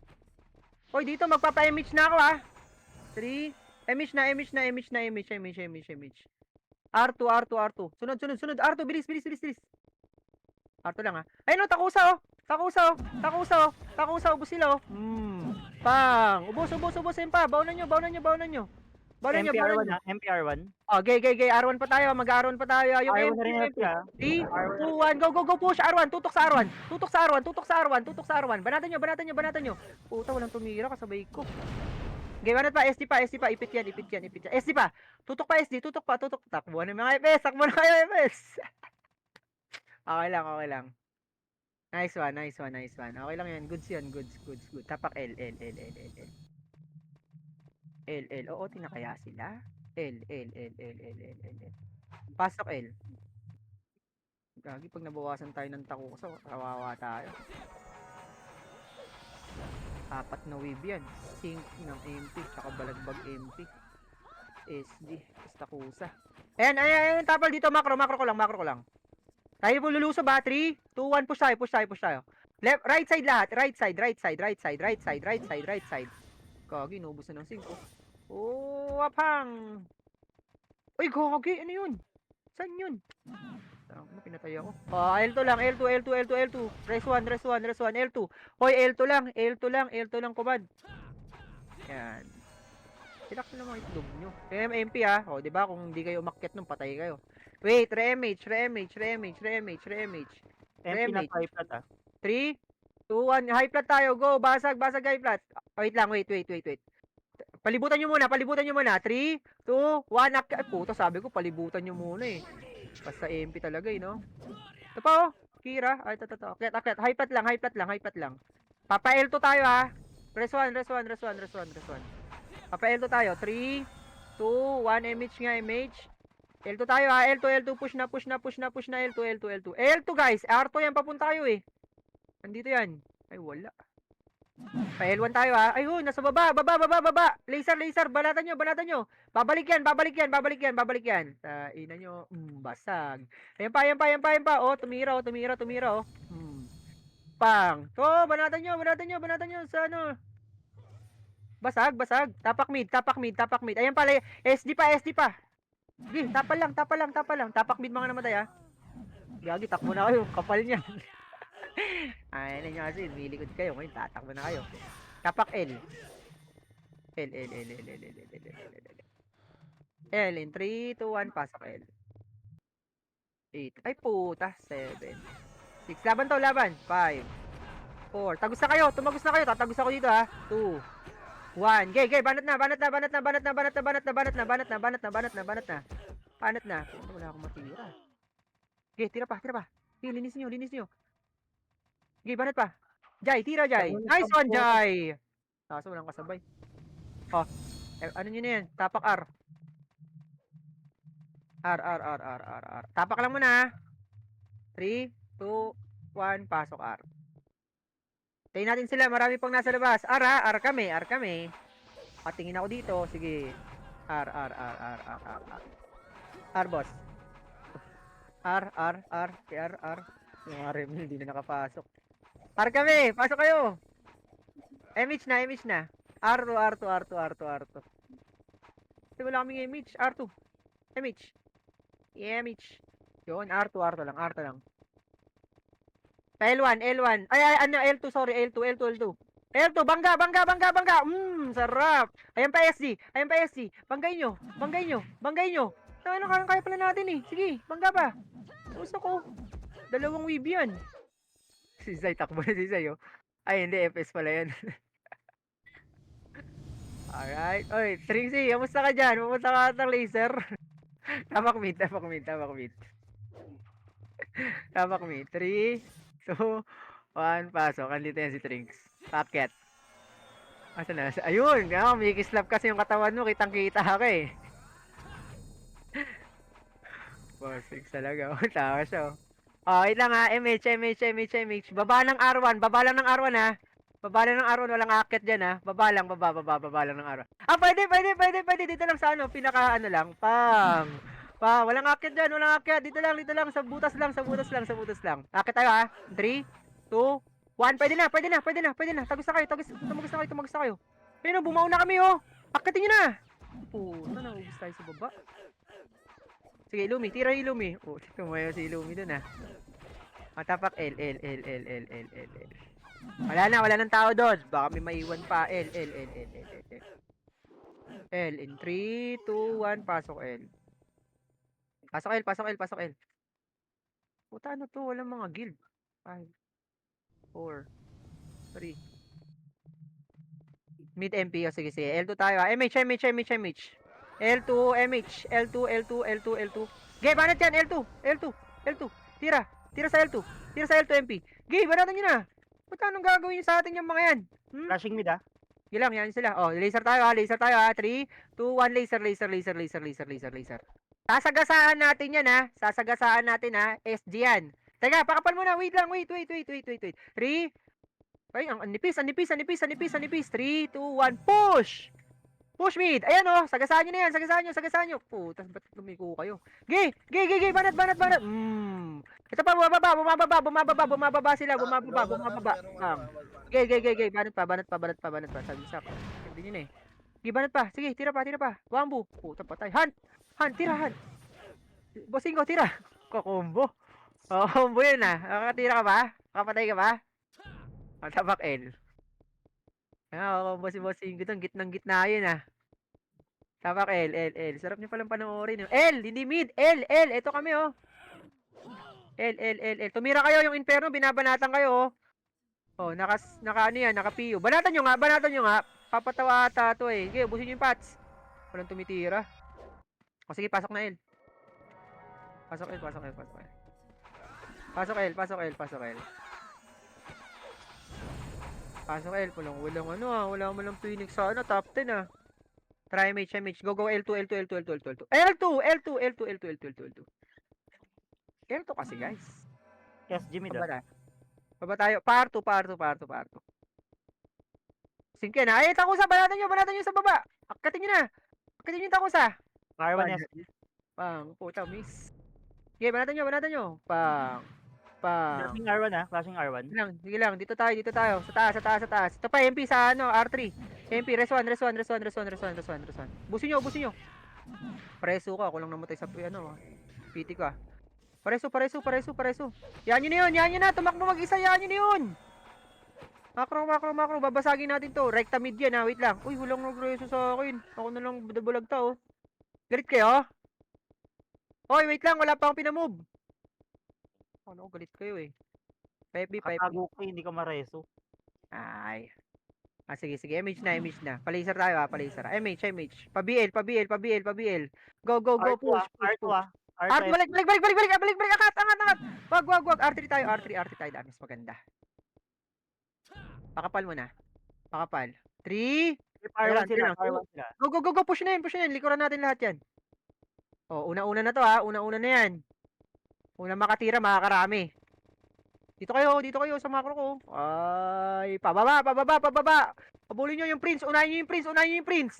Oy, dito magpapa-image na ako ha. 3. Image na. R2. Sunod. R2, bilis. Arto lang, Ayun, no, takusa, oh. Takusa, oh. Takusa, oh. Takusa, ubos sila, oh. Pang. Ubos, ubos, ubos. Ayun pa. Baunan nyo, baunan nyo, baunan nyo. Baunan nyo, baunan MPR1 nyo. ah, MPR1. Oh, gay. R1 pa tayo. Mag-R1 pa tayo. Yung R1 MP, na rin yung yung MP. FP 3, 2, 1. Go. Push. R1. Tutok sa R1. Tutok sa R1. Tutok sa R1. Tutok sa R1. Banatan nyo. Puta, walang tumira. Kasabay ko. Okay, banat pa. SD pa. Ipit yan. SD pa. Tutok pa, SD. Tutok pa. Takbo na mga FS. Takbo na kayo, FS. Okay lang. Nice one. Okay lang yan. Goods yan. Goods. Tapak L. Oo, tinakaya sila. L. Pasok L. Gagi, pag nabawasan tayo ng takusa, kawawa tayo. 4 na wave yan. Sync ng MP, tsaka balagbag MP. SD, takusa. Ayan, tapal dito, macro ko lang. Tayo po luluso ba? 3, 2, 1, push tayo. Left, right side lahat. Right side. Gagi, inubos na ng 5. Oh, apang. Uy, gagi, ano yun? Saan yun? Ano, pinatay ako? L2 lang, L2. Res 1, L2. Hoy, L2 lang, kumad. Yan. Silak na mga itlog nyo. MP o, diba? Kung hindi kayo umakyat nun, patay kayo. Wait, re-MH. MP na 5 flat ah. 3, 2, 1, high flat tayo, go, basag high flat. Wait lang, wait. Palibutan nyo muna. 3, 2, 1, ay puto, sabi ko, palibutan nyo muna eh. Basta MP talaga eh, no? Ito pa, oh. Kira. Ay, ito. Akyat. High flat lang. Papa L2 tayo, Res 1. Papa L2 tayo. 3, 2, 1, MH nga, MH. L2 tayo, L2. Push na, L2. L2, guys. R2 yan, papunta kayo eh. Nandito yan. Ay, wala. Pa L1 tayo, Ay, nasa baba. Laser. Banatan nyo. Babalik yan. Sa ina nyo. Basag. Ayan pa. Oh, tumira. Pang. To, banatan nyo. Sa ano. Basag. Tapak mid. Ayan pala. SD pa. Sige, tapal lang. Tapak mid mga namatay, Gagi, takbo na kayo. Kapal niyan. Ay, nyo kasi, milikod kayo. Ngayon, tatakbo na kayo. Tapak L. L in 3, 2, 1, pasok L. 8. Ay, puta. 7. 6. Laban. 5. 4. Tagus na kayo. Tumagos na kayo. Tatagos ako dito, 2. 1. Gay. Banat na. Banat na. Wala akong matira. Gay, tira pa. Gay, linis nyo. Okay, banat pa. Jai, tira Jai. Nice one, Jai. Kaso walang kasabay. Oh, ano nyo na yan? Tapak R. R. Tapak lang muna. 3, 2, 1, pasok R. Tayin natin sila, marami pang nasa labas. R kami. Patingin ako dito, sige. R, boss. R. Yung RM hindi na nakapasok. R kami, pasok kayo. MH na. R2. Kasi wala kaming MH. R2. MH. Yun, R2 lang. L1. Ay, ano, L2, sorry. L2. L2, bangga. Sarap. Ayan pa SD. Banggay nyo. Ano, kaya pala natin eh. Sige, bangga pa. Gusto ko. 2 weave yan. Si Zay, takbo na si Zay, oh. Ay, hindi, FS pala yan. Alright. Oy, Trinxie, kamusta ka dyan? Pumunta ka ng laser. Tapak mid. 3, 2, 1, pasok. Andito yan si Trinx. Packet. Asa na? Ayun, may kislap kasi yung katawan mo. Kitang-kita ka eh. Boss, Trinx talaga. Tawa siya, wait lang MH. Baba ng R1 ha. Baba lang ng R1, walang aakyat dyan baba lang ng R1. Pwede. Dito lang sa pinaka lang. Walang aakyat dyan, Dito lang, sa butas lang. Aakyat tayo 3, 2, 1, pwede na. Tagos na kayo. Ayun, bumaon na kami Akyatin nyo na. Puta, naubos tayo sa baba. Sige, Lumi, tira yung Lumi. Tumayo si Lumi dun Tapak L. Wala nang tao doon. Baka may maiwan pa. L. L in 3, 2, 1, pasok L. Pasok L. Puta, ano to? Walang mga guild. 5, 4, 3. Mid MP. O, sige. L2 tayo. MH. L2, MH. L2. Gay, banat yan. L2. Tira sa L2 MP. Gay, banatan nyo na. Puta, anong gagawin nyo sa atin yung mga yan? Flashing mid ah. Gilang, yan sila. Oh, laser tayo ha. 3, 2, 1, laser. Sasagasaan natin yan ha. SG yan. Teka, pakapal muna. Wait lang. Wait. 3. Ay, ang nipis. 3, 2, 1, push! Push mid. Ayan oh, sagasaan nyo na yan. Sagasaan nyo. Puta, ba't lumiko kayo? Gay. Banat. Ito pa, bumababa sila. Bumababa. Gay. Banat pa. Sabi sa ako. Hindi nyo na eh. Gay, banat pa. Sige, tira pa. Wambu. Puta, patay. Han, tira. Bossing ko, tira. Kakombo. Combo yun ah. Nakatira ka ba? Kapatay ka ba? Tapak L. Kakombo si bossing ko doon. Gitnang-gitna yun ah. Tapak L. Sarap nyo palang panoorin. L, hindi mid. L. Ito kami oh. L. Tumira kayo yung inferno. Binabanatan kayo oh. Oh, naka ano yan, naka-PU. Banatan nyo nga. Papatawa ata to eh. Sige, ubusin nyo yung pots. Walang tumitira. O sige, pasok na L. Pasok L. Walang ano ah. Wala mo lang Phoenix sa ano, top 10 ah. Try MH. Go. L2. L2 kasi guys. SG mid ah. Baba tayo. Parto. Singke na. Ay, takusa. Banatan nyo sa baba. Akatin nyo na. Akatin nyo yung takusa. R1 SG. Pang. Puta, miss. Okay, banatan nyo. Pang. Flashing R1 ah. Flashing R1. Sige lang. Dito tayo. Sa taas. Ito pa, MP sa ano, R3. MP, res 1. Busin nyo. Preso ka. Ako lang namatay sa ano. PT ko ah. Pareso. Yan nyo na. Tumakbo mag-isa. Yan nyo na yun. Macro. Babasagin natin to. Recta mid yan ha. Wait lang. Uy, walang nagreso sa akin. Ako na lang bulag ta oh. Galit kayo? Hoy, wait lang. Wala pa akong pinamove. Ano, galit kayo eh. 5B. Katago ko hindi ka mareso. Ay. Sige. MH na. Palaser tayo ha. MH. Pa-BL. Go. R2 Push. R2 ah. R2, balik. Angat. Wag. R3 tayo. Dami. Mas maganda. Pakapal mo na. 3. R1 Tira lang. sila. Go. Push na yan. Likuran natin lahat yan. Oh, una na to ha. Una na yan. Una makatira, makakarami. Dito kayo sa macro ko. Ay, pababa. Pabulin nyo yung prince. Unahin nyo yung prince.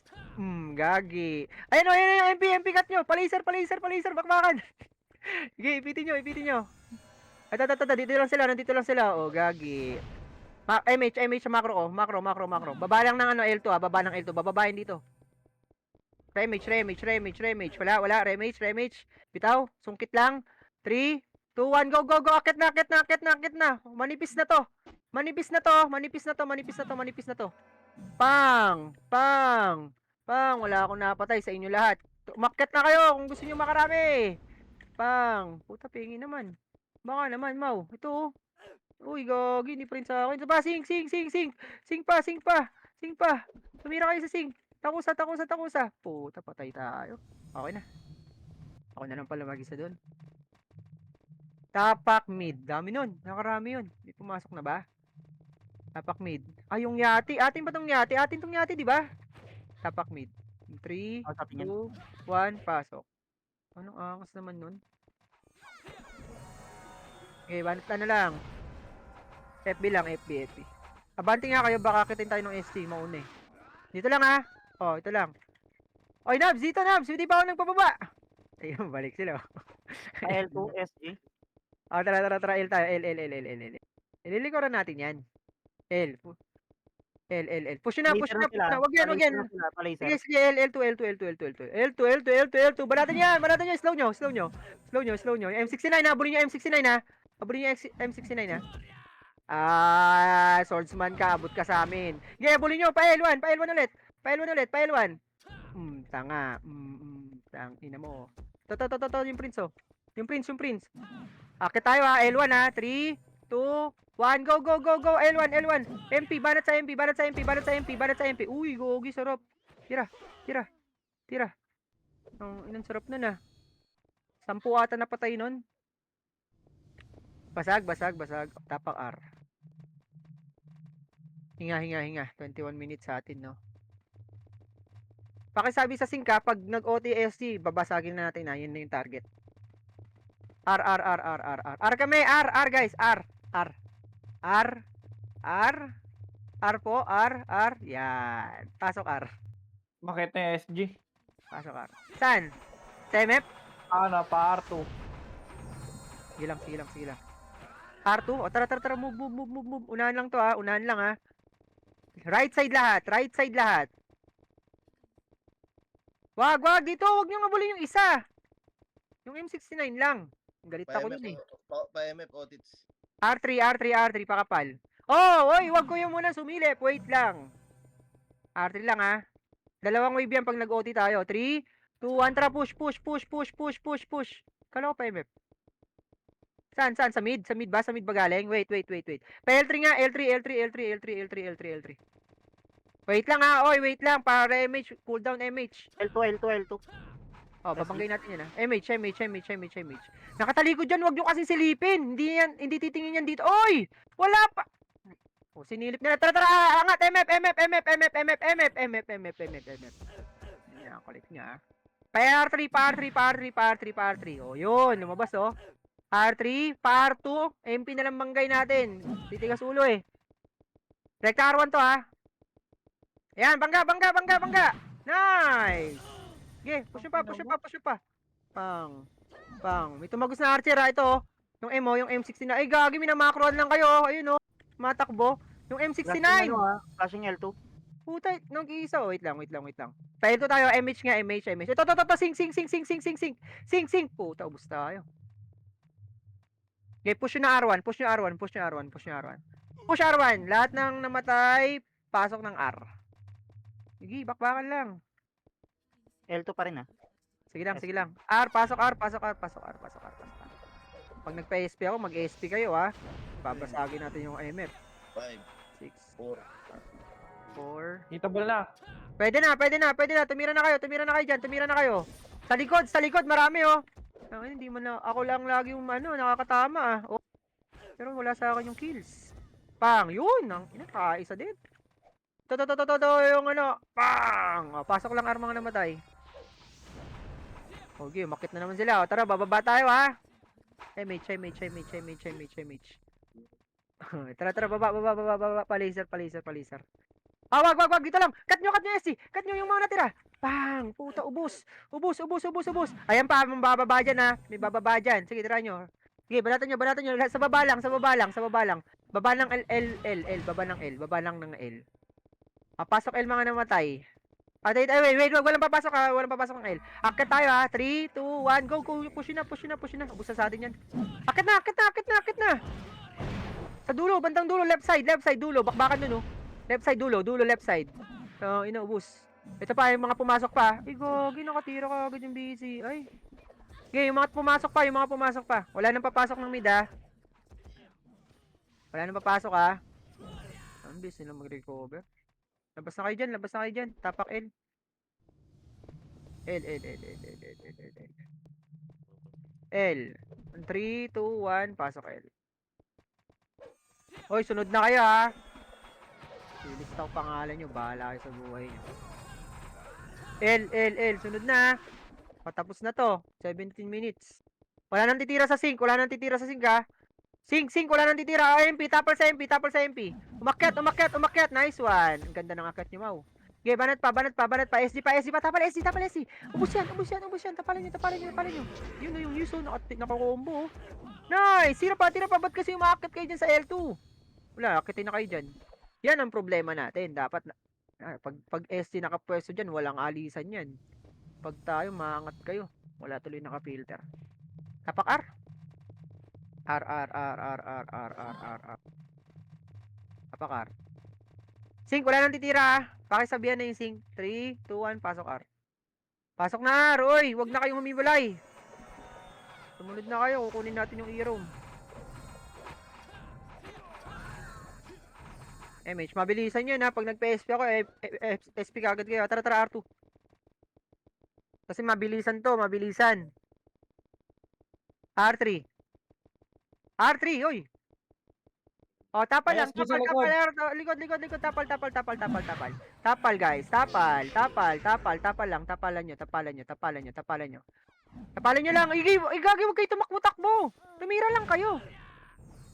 Gagi. Ayun yung MP cut nyo. Palaser. Bakbakan. Sige, ipitin nyo. Ito. Nandito lang sila. Oh, gagi. MH sa macro ko. Macro. Baba lang ng ano, L2 ah. Bababahin dito. Remage. Wala. Remage. Bitaw. Sungkit lang. 3, 2, 1, go. Akit na. Manipis na to. Pang. Wala akong napatay sa inyo lahat. Umakyat na kayo kung gusto nyo makarami. Pang. Puta, pingi naman. Baka naman, Mau. Ito. Uy, gagi. Hindi pa rin sa akin. Ba, sing pa. Tumira kayo sa sing. Takusa. Puta, patay tayo. Okay na. Ako na lang pala mag-isa doon. Tapak mid. Dami nun. Nakarami yun. May pumasok na ba? Tapak mid. Ay, yung yati. Atin ba tong yati? Atin tong yati, di ba? Tapak mid. 3, 2, 1, pasok. Anong angas naman nun? Okay, banat na lang. FB lang, FB. Abanti nga kayo, baka kitin tayo ng ST. Mauna eh. Dito lang ha. Oh, ito lang. Oy, Nabs, dito Nabs. Hindi pa ako nagpababa. Ayun, balik sila. L2 SG. Oh, tara, L tayo. L. Ililikuran natin yan. L. Push na. Wag yan. Sige, L2. Banatan yan. Slow nyo. M69, habulin nyo M69 ha. Abulin niyo yung M69 ha. Swordsman ka, abot ka sa amin. Sige, abulin niyo, pa L1 ulit. Pa L1. Tanga. Tang ina mo. To, yung prince oh. Yung prince. Akit tayo ha, L1 ha. 3, 2, 1, go. L1. MP, banat sa MP. Uy, gogi, sarap. Tira. Inang sarap nun ah. 10 ata napatay nun. Basag. Tapak R. Hinga. 21 minutes sa atin, no? Pakisabi sa sync ha, pag nag-OTSC, babasagin na natin na. Yun na yung target. R. R kami, R guys, R po, R. Yan. Pasok R. Makita yung SG. Pasok R. Saan? Sa MF? Ano, pa R2. Sige lang. R2? O, tara. Move. Unahan lang to ha. Right side lahat. Wag. Dito. Wag nyo ngabulin yung isa. Yung M69 lang. Galit ako dun eh. Pa-MF audits. R3, pakapal. Oh, oy, wag ko yung muna sumilip. Wait lang. R3 lang ha. Dalawang wave yan pag nag-OT tayo. 3, 2, 1, tara, push. Kala ko pa MF. Saan? Sa mid ba? Sa mid ba galing? Wait. Pa L3 nga, L3. Wait lang ha, oy, wait lang. Para MH, cooldown MH. L2. Oh, babanggay natin yan ha. MH. Nakatalikod dyan, wag nyo kasi silipin. Hindi titingin yan dito. Oy! Wala pa! Oh, sinilip nila. Tara, angat! MF. Yan, kulit nga. Pa R3. Oh, yun, lumabas oh. R3, pa R2, MP na lang banggay natin. Titigas ulo eh. Rekta R1 to ha. Ayan, bangga. Nice! Okay, push nyo pa. Pang. May tumagos na archer ha, ito oh. Yung M oh, yung M69. Ay, gagi, minamakroan lang kayo. Ayun oh, matakbo. Yung M69. Flashing L2. Puta, nung isa. Oh, wait lang. Pail to tayo, MH nga, MH. Ito, sing. Puta, ubos tayo. Okay, push nyo R1. Push R1. Lahat ng namatay, pasok ng R. Sige, bakbakan lang. L2 pa rin ah. Sige lang. R, pasok R. Pag nagpa-SP ako, mag-SP kayo ha. Babasagin natin yung MF. 5, 6, 4. 4. Hitable na. Pwede na. Tumira na kayo dyan. Sa likod, marami oh. Hindi man na, ako lang lagi yung nakakatama ah. Oh. Pero wala sa akin yung kills. Pang, yun. Kaisa din. Yung pang. Oh, pasok lang armang namatay. Okay, umakit na naman sila. O, tara, bababa tayo ha. MH. Tara, baba. Pa-laser. Wag. Dito lang. Cut nyo, SC. Cut nyo yung mga natira. Bang! Puta, ubos. Ayan pa, mabababa dyan ha. May bababa dyan. Sige, tira nyo. Sige, banatan nyo. Sa baba lang. Baba ng L. Baba lang ng L. Pasok L mga namatay. Wait, walang papasok ha. Walang papasok ng L. Akit tayo ha. 3, 2, 1, go. Push na. Ubus na sa atin yan. Akit na. Sa dulo, bandang dulo, left side, dulo. Bakbakan dun oh. Left side, dulo, left side. So, inaubos. Ito pa, yung mga pumasok pa. Gogi, nakatira ka agad yung busy. Ay. Okay, yung mga pumasok pa. Wala nang papasok ng mid ha. Ang busy nilang mag-recover. Labas na kayo dyan. Tapak L. L. 3, 2, 1, pasok L. Hoy, sunod na kayo ha. Ilista ko pangalan nyo. Bahala kayo sa buhay nyo. L. Sunod na. Patapos na to. 17 minutes. Wala nang titira sa sink ha. Sink, wala nang titira. MP, tapal sa MP. Umakyat. Nice one. Ang ganda ng akyat nyo, Mau. Okay, banat pa. SD pa. Tapal SD. Ubus yan. Tapalin nyo. Yun na yung use, oh. Nakakombo, oh. Nice. Tira pa. Ba't kasi umakyat kayo dyan sa L2? Wala, akitin na kayo dyan. Yan ang problema natin. Dapat, pag SD nakapwesto dyan, walang alisan yan. Pag tayo, maangat kayo. Wala tuloy nakafilter. Tapak R. R, R, R, R, R, R, R, R, R. Tapak R. Sync, wala nang titira ah. Pakisabihan na yung sync. 3, 2, 1, pasok R. Pasok na R, oy! Huwag na kayong humiwalay. Sumunod na kayo, kukunin natin yung E-room. MH, mabilisan yun ha. Pag nagpa-SP ako, SP kagad kayo. Tara, tara, R2. Kasi mabilisan to, mabilisan. R3. R3, oy! O, tapal lang, SG sa tapal, likod. tapal, likod, likod, likod, tapal, tapal, tapal, tapal, tapal. Tapal, guys, tapal, tapal, tapal, tapal lang, tapalan nyo, tapalan nyo, tapalan nyo, tapalan nyo. Tapalan nyo lang, igagi, huwag kayo tumakbo-takbo. Tumira lang kayo.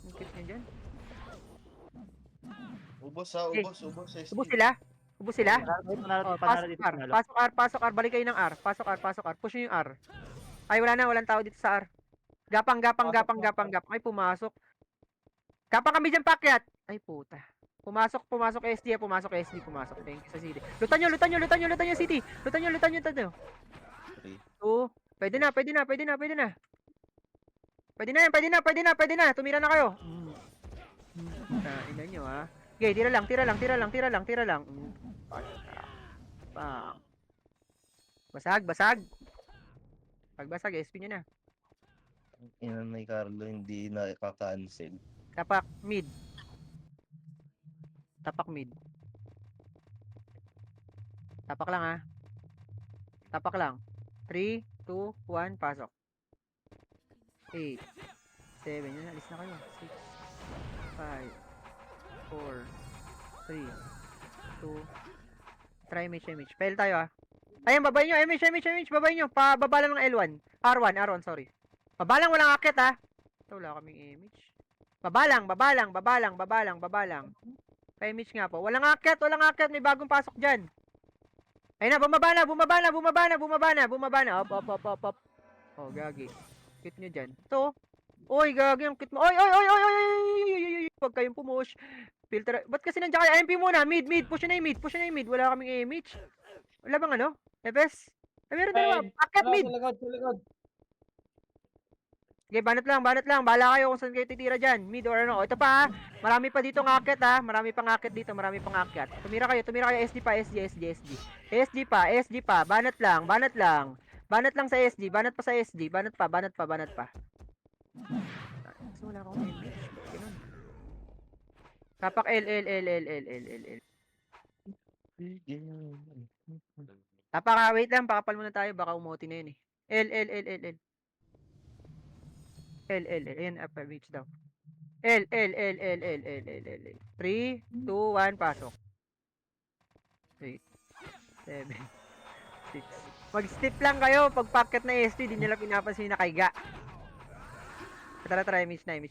Ang cute nyo dyan. Ubos ha, Okay. ubos, ubos. SG. Ubus sila? Ubus sila? Panalo Oh, panalo pasok dito. R, Panalo. pasok R, pasok R, balik kayo ng R. Pasok R, pasok R. Push nyo yung R. Ay, wala na, walang tao dito sa R. Gapang, gapang, Pasok gapang, na, gapang, gapang. Ay, pumasok. Gapang kami dyan, pakyat. Ay, puta. Pumasok, pumasok SD, pumasok SD, pumasok. Thank you sa city. Lutan nyo, lutan nyo, lutan nyo, lutan nyo, city. Lutan nyo, lutan nyo, lutan nyo. 3. 2. Pwede na, pwede na, pwede na, pwede na. Pwede na yan, pwede na, pwede na, pwede na. Tumira na kayo. Ina nyo, ha. Okay, tira lang, tira lang, tira lang, tira lang, tira lang. Bang. Basag, basag. Pag basag, SP nyo na. Inan ni Carlo hindi nakaka-cancel. Tapak mid. Tapak mid. Tapak lang ha. Tapak lang. 3, 2, 1, pasok. 8, 7, yun, alis na kayo. 6, 5, 4, 3, 2, try image. Fail tayo ha. Ayun, babay nyo, image, babay nyo. Pababa lang ng L1. R1, sorry. Baba lang, walang akit ha. Ito, wala kaming image. Baba lang. Pa-image nga po. Walang akit, may bagong pasok dyan. Ayun na, bumaba na. Op. Oh, gagi. Kit nyo dyan. Ito. Oy, gagi ang kit mo. Oy. Huwag kayong pumush. Filter. Ba't kasi nandiyan kayo? IMP muna. Mid. Push na yung mid. Wala kaming image. Wala bang ano? Epes? Ay, meron dalawa. Akit mid. Sa likod, sa likod. Okay, banat lang. Bahala kayo kung saan kayo titira dyan. Mid or ano. Ito pa ha. Marami pa dito ng akit ha. Marami pang akit dito. Tumira kayo. SD pa. SD pa. Banat lang. Banat lang sa SD. Banat pa sa SD. Banat pa. Kasi wala akong image. Ganun. Tapak L. Tapak ha. Wait lang. Pakapal muna tayo. Baka umuti na yun eh. L. Ayan, up, reach daw. L. 3, 2, 1, pasok. 8, 7, 6. Mag-step lang kayo. Pag packet na SD, di nila pinapansin na kaiga. Tara, image na.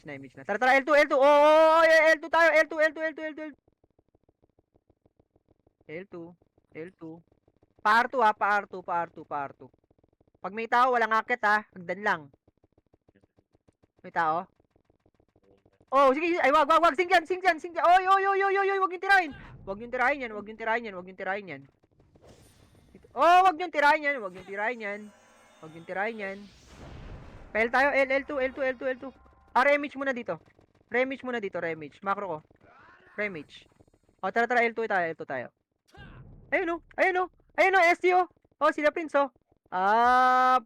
Tara, L2. Oh, L2 tayo. L2. Pa-R2 ha, pa-R2. Pag may tao, walang akit ha. Hagdan lang. May tao? Oh, sige. Ay, wag. Sing dyan. Oy. Wag yung tirahin. Wag yung tirahin yan. Oh, wag yung tirahin yan. Fail tayo. L2. Remage muna dito. Macro ko. Remage. O, tara. L2 tayo. Ayun o. STO. Oh, sila Prince oh.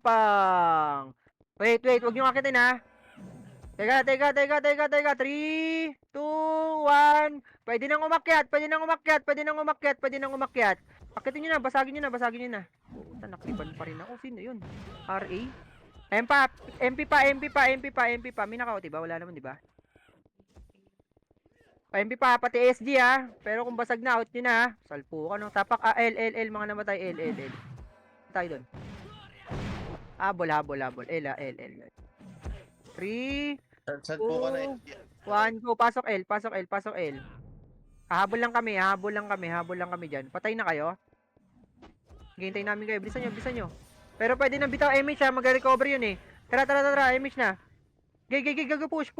Pang. Wait. Wag yung akitin ha. Teka. 3, 2, 1. Pwede nang umakyat. Akitin nyo na. Basagin nyo na. Puta, nakriban pa rin ako. Sino yun? RA? MP pa. May nakauti ba? Wala naman, di ba? MP pa, pati SG ha. Pero kung basag na, out nyo na ha. Salpo ka no. Tapak, L. Mga namatay, L. Tayo doon. Habol. L. 3, Saan po ka na SG? 1, go. Pasok L. Hahabol lang kami dyan. Patay na kayo. Hintay namin kayo. Bilisan nyo. Pero pwede nang bitaw image ha. Mag-recover yun eh. Tara. Image na. Go. Push.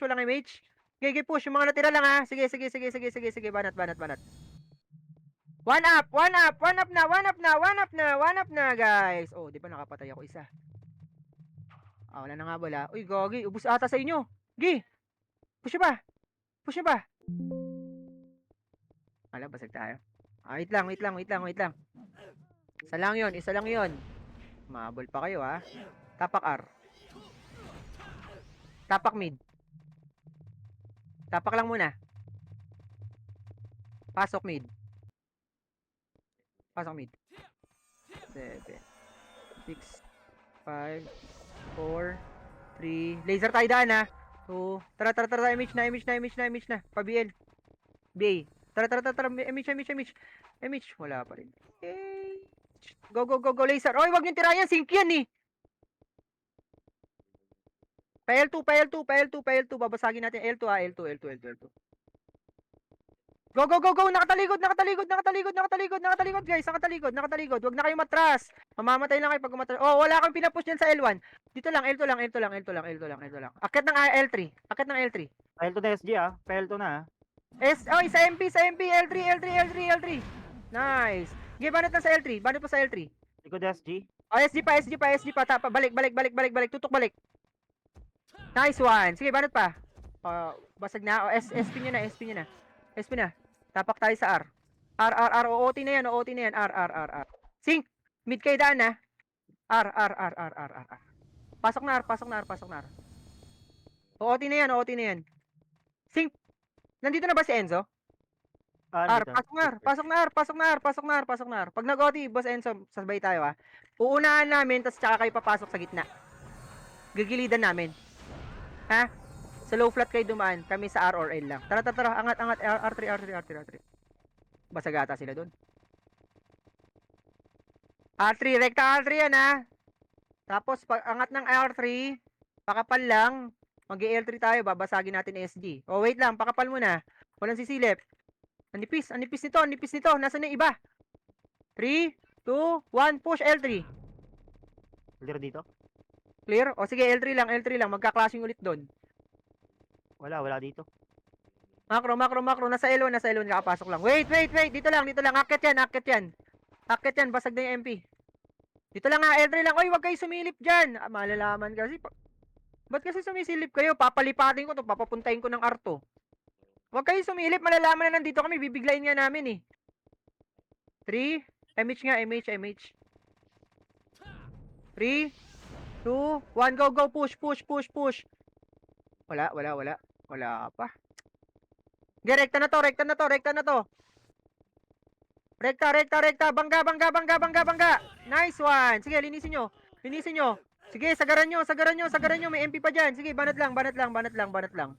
Walang image. Push. Yung mga natira lang ha. Sige. Banat. One up na, guys. Oh, di ba nakapatay ako isa? Wala nang habol ha. Uy, gogi. Ubus ata sa inyo. Gi. Push nyo ba? Push nyo ba? Wala, basag tayo. Wait lang, wait lang, wait lang, wait lang. Isa lang yon, isa lang yon. Mahabol pa kayo ha. Tapak R. Tapak mid. Tapak lang muna. Pasok mid. Pasok mid. 7, 6, 5, 4, 3. Laser tayo daan ha. 2. Tara, tara, tara. Image na, image na, image na, image na. Pa-BL. BA. Tara, tara, tara, tara. Image, image, image. Image. Wala pa rin. Okay. Go, go, go, go. Laser. Oy, wag niyong tirayan. Sink yan eh. Pa-L2, pa-L2, pa-L2, pa-L2. Babasagin natin L2 ha. L2, L2, L2, L2. Go, go, go, go! Nakataligod, nakataligod, nakataligod, nakataligod, nakataligod, guys. Nakataligod, nakataligod. Huwag na kayo matras. Mamamatay lang kayo pag umatras. Oh, wala kang pinapush dyan sa L1. Dito lang, L2 lang, L2 lang, L2 lang, L2 lang, L2 lang. Akit ng L3. Akit ng L3. L2 na SG ah. Pa-L2 na ah. Oy, sa MP, sa MP. L3, L3, L3, L3. Nice. Okay, banat na sa L3. Banat pa sa L3. Likod SG. Oh, SG pa, SG pa, SG pa. Tapa. Balik, balik, balik, balik, balik. Tutok balik. Nice one. Sige, banat pa. Basag na. SP nyo na, SP nyo na. SP na. Tapak tayo sa R. R, R, R. OOT na yan, OOT na yan. R, R, R, R. Sync. Mid kayo daan na. R, R, R, R, R, R, R. Pasok na R, pasok na R, pasok na R. OOT na yan, OOT na yan. Sync. Nandito na ba si Enzo? R, Dito. pasok na R, pasok na R, pasok na R, pasok na R, pasok na R. Pag nag-OT, Boss Enzo, sabay tayo ha. Uunahan namin, tapos tsaka kayo papasok sa gitna. Gigilidan namin. Ha? Sa low flat kayo dumaan, kami sa R or L lang. Tara, tara, tara, angat, angat, R3, R3, R3, R3. Basag ata sila dun. R3, rekta R3 yan ha. Tapos, pag angat ng R3, pakapal lang. Mag-L3 tayo, babasagin natin SG. Oh, wait lang, pakapal muna. Walang sisilip. Anipis, anipis nito, anipis nito. Nasaan na yung iba? 3, 2, 1, push L3. Clear dito. Clear? O sige, L3 lang, L3 lang. Magka-clashing ulit doon. Wala dito. Macro, macro, macro. Nasa L1, nasa L1. Kakapasok lang. Wait, wait, wait. Dito lang, dito lang. Akit yan, akit yan. Akit yan, basag na yung MP. Dito lang ha, L3 lang. Oy, wag kayo sumilip dyan. Malalaman kasi. Ba't kasi sumisilip kayo? Papalipatin ko to, papapuntahin ko ng R2. Wag kayo sumilip, malalaman na nandito kami. Bibiglayin nga namin eh. 3, MH nga, MH, MH. 3, 2, 1, go, go, push, push, push, push. Wala, wala, wala. Wala pa. Okay, rekta na to, rekta na to, rekta na to. Rekta, rekta, rekta. Bangga, bangga, bangga, bangga, bangga. Nice one. Sige, linisin nyo. Linisin nyo. Sige, sagaran nyo, sagaran nyo, sagaran nyo. May MP pa dyan. Sige, banat lang, banat lang, banat lang, banat lang.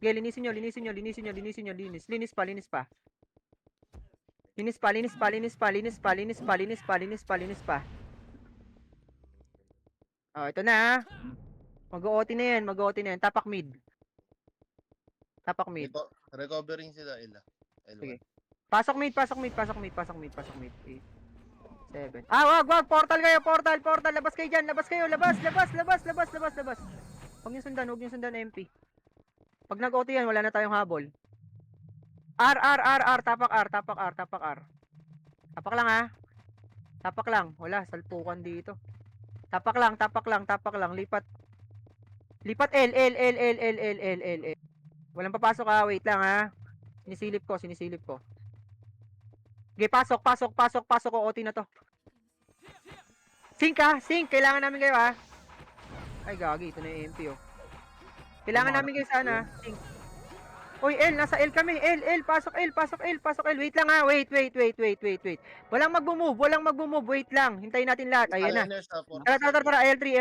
Sige, linisin nyo, linisin nyo, linisin nyo, linisin nyo, linis. Linis pa, linis pa. Linis pa, linis pa, linis pa, linis pa, linis pa, linis pa, linis pa, linis pa. Oh, ito na. Mag-OT na yan, mag-OT na yan. Tapak mid. Tapak mid. Recovering sila, Ila. L1. Sige. Pasok mid, pasok mid, pasok mid, pasok mid, pasok mid. 8, 7. Wag, wag. Portal kayo, portal, portal. Labas kayo dyan, labas kayo, labas, labas, labas, labas, labas, labas. Huwag niyo sundan MP. Pag nag-OT yan, wala na tayong habol. R, R, R, R, tapak R, tapak R, tapak R. Tapak lang ha. Tapak lang. Wala, salpukan dito. Tapak lang, tapak lang, tapak lang. Lipat. Lipat L, L, L, L, L, L, L, L, L. Walang papasok ha. Wait lang ha. Sinisilip ko, sinisilip ko. Okay, pasok, pasok, pasok, pasok. OT na to. Sync ha, sync. Kailangan namin kayo ha. Ay, gagi. Ito na yung MP oh. Kailangan namin kayo sana. Sync. Uy, L, nasa L kami. L, pasok L, pasok L, pasok L. Wait lang ha. Wait. Walang mag-move, walang mag-move. Wait lang. Hintayin natin lahat. Ayan na. Liners na, Tara, tara. L3.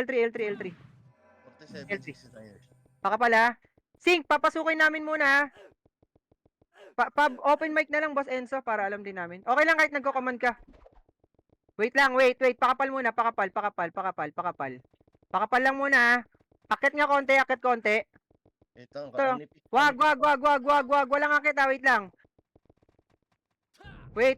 47, 69ers. Baka pala. Sync, papasukin namin muna. Open mic na lang, Boss Enzo, para alam din namin. Okay lang kahit nagko-command ka. Wait lang, wait. Pakapal muna, pakapal. Pakapal lang muna ha. Akit nga konti, akit konti. Ito, Ito. Wag. Walang akit ha, wait lang. Wait.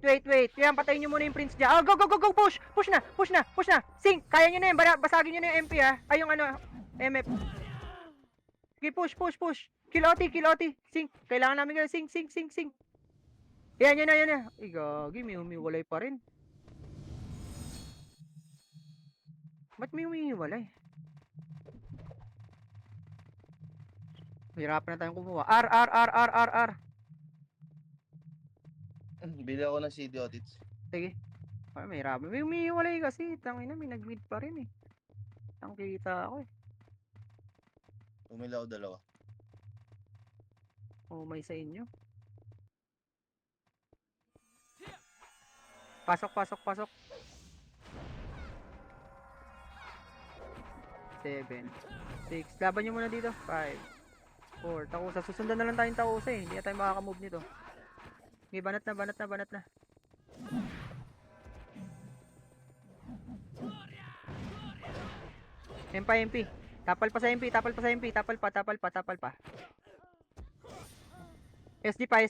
Kaya patayin nyo muna yung prince dyan. Oh, go. Push. Push na. Sync, kaya nyo na yun. Basagin nyo na yung MP ha. Ay, yung ano, MF. Okay, push. Kill OT. Sync. Kailangan namin gano'n. Sync. Yan na. Ay, gagi. May humiwalay pa rin. Ba't may humiwalay? Hirapan na tayong kumuha. R. Bili ako ng CD Otits. Sige. Ay, may hirapan. May umiiwalay kasi. Tangina, may nag-mid pa rin eh. Ang kita ako eh. Bumili ako dalawa. Oh, may sa inyo. Pasok. 7, 6. Laban nyo muna dito. 5, 4. Takusa. Susundan na lang tayong takusa eh. Hindi na tayo makakamove nito. Okay, banat na. MP. Tapal pa sa MP. Tapal pa. SD pa.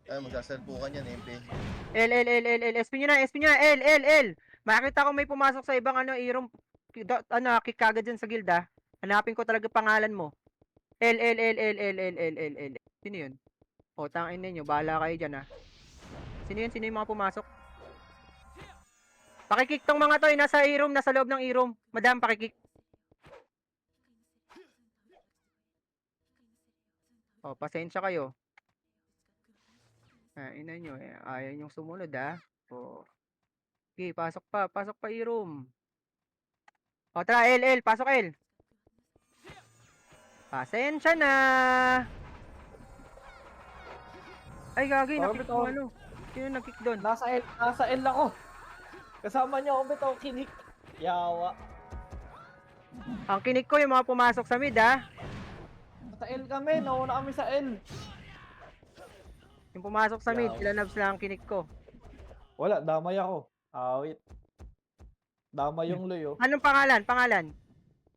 Ay, magsasalpukan yan, MP. L. SP nyo na. L. Makita ko may pumasok sa ibang irom. Kick kagad dyan sa guild ah. Hanapin ko talaga pangalan mo. L. Sino yun? O, tangin ninyo. Bahala kayo dyan ah. Sino yung mga pumasok? Pakikick tong mga to. Nasa irom. Nasa loob ng irom. Madam, pakikick. O, pasensya kayo. Ina nyo, ayaw nyong sumunod ah. O. Okay, pasok pa i-room. O, tara, L, pasok L. Pasensya na. Ay, gagi, Bakit nakick mo ako? Sino nag-kick doon? Nasa L ako. Kasama niyo ako bitaw kinik. Yawa. Ang kinig ko yung mga pumasok sa mid ah. Sa L kami, nauna kami sa L. Yung pumasok sa mid, Yaw. sila nabs lang ang kinig ko. Wala, damay ako. Wait. Damay yung Loy, oh. Anong pangalan?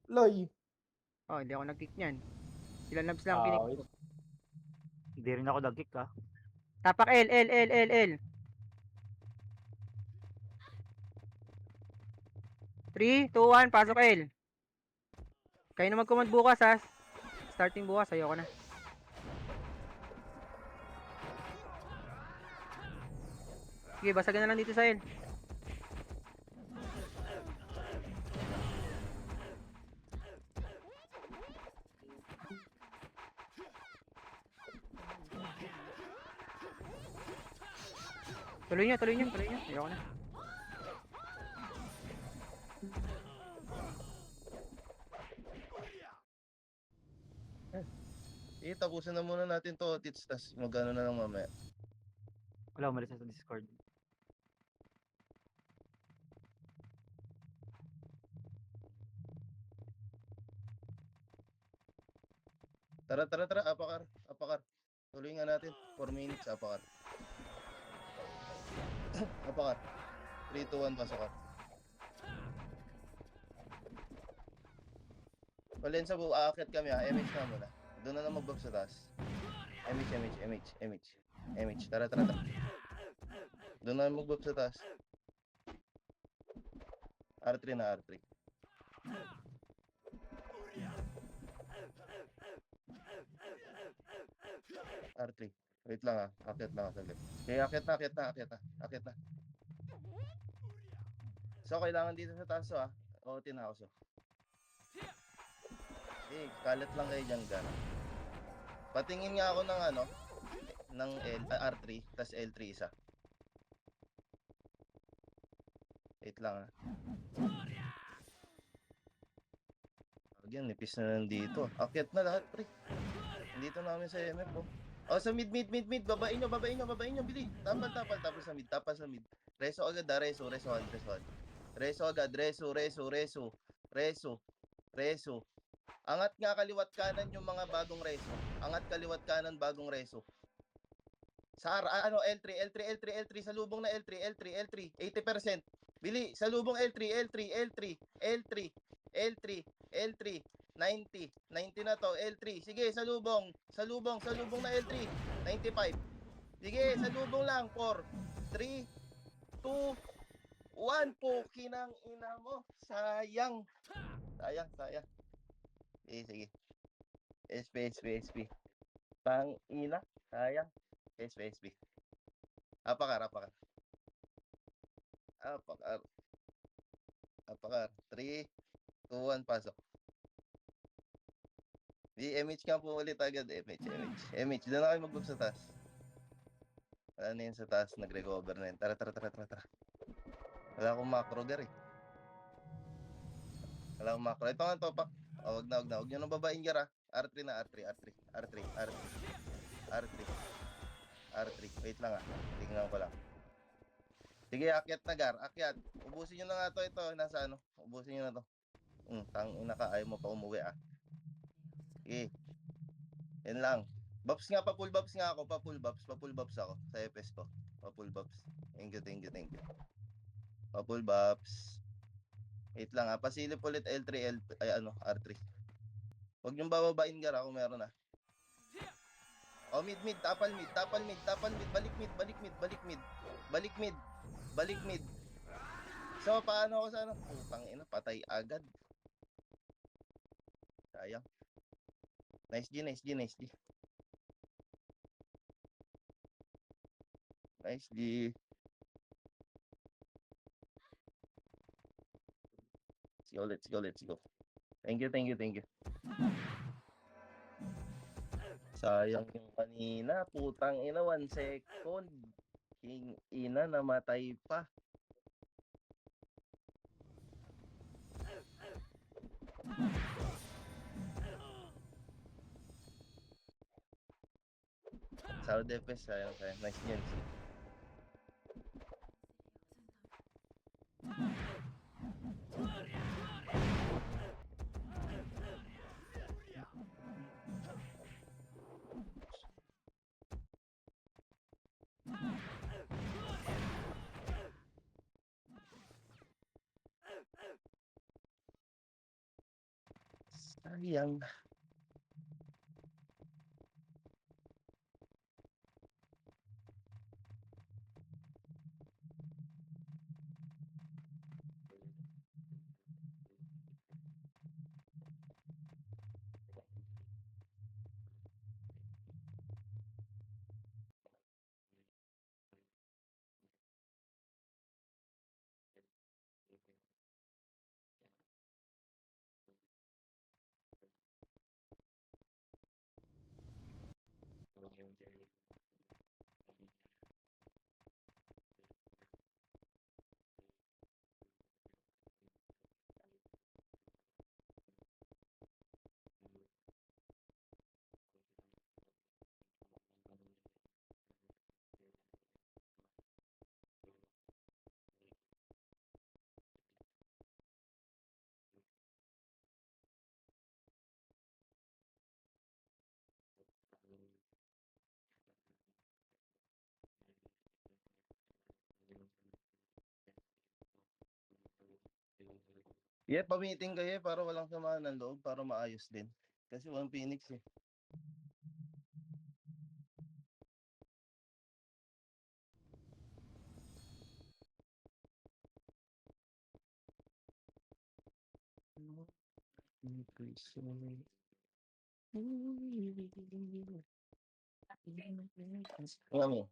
Loy. Oh, hindi ako nag-kick niyan. Sila nabs lang ang kinig Wait. ko. Hindi rin ako nag-kick ah. Tapak L. 3, 2, 1, pasok L. Kayo na mag-command bukas ha. Starting bukas, ayoko na. Sige, basagan na lang dito sa L. Tuloy nyo. Ayoko na. Tapusin na muna natin to, Otits. Tas magano na lang mamaya. Wala, umalis na sa Discord. Tara. Apakar. Tuloy nga natin. 4 minutes, apakar. Apakar. 3, 2, 1, pasokar. Valenza bu, aakit kami ha. MH na muna. Doon na mag-buff sa taas. MH. Tara. Doon na mag-buff sa taas. R3 na R3. R3. Wait lang ha. Akit lang saglit. Okay, akit na. So, kailangan dito sa taas ha. O, tinaos o. Kalat lang kayo dyan, gan. Patingin nga ako ng ng R3, tas L3 isa. Wait lang ha. Yan, nipis na lang dito. Akit na lahat, pre. Dito na kami sa MF, oh. Oh, sa mid. Babain nyo, bili. Tapal, tapos sa mid. Reso agad, reso agad, reso. Angat nga kaliwat kanan yung mga bagong reso. Bagong reso. Sa L3, sa lubong na L3, 80%. Bili, sa lubong L3, 90 na to, L3. Sige, sa lubong na L3, 95. Sige, sa lubong lang, 4, 3, 2, 1, pukinang ina mo. Sayang. Sige. SP. Tang ina, sayang. SP. Apakar. 3, 2, 1, pasok. Di, MH ka po ulit agad. MH. Doon na kayo mag-group sa taas. Wala na yun sa taas. Nag-recover na yun. Tara. Wala akong macro gar eh. Wala akong macro. Ito nga topak. Oh, wag na. Huwag nyo nang babain gar ah. R3 na, R3. Wait lang ah. Tingnan ko lang. Sige, akyat na gar. Akyat. Ubusin nyo na nga to. Ito, nasa ano. Ubusin nyo na to. Tangina ka. Ayaw mo pa umuwi ah. Sige. Yan lang. Buffs nga, pa-full buffs nga ako. Pa-full buffs ako. Sa FS ko. Pa-full buffs. Thank you. Pa-full buffs. Wait lang ah. Pasilip ulit L3, R3. Huwag niyong bababain gara kung meron ah. Oh, mid. Tapal mid. Balik mid. So, paano ako sa ano? Putang ina, patay agad. Sayang. Nice G. Let's go. Thank you. Sayang yung kanina. Putang ina, 1 second. King ina, namatay pa. South DPS, sayang. Nice Gens. Sayang. Yeah, pa-meeting kayo para walang samahan ng loob para maayos din. Kasi walang Phoenix eh. Ngami.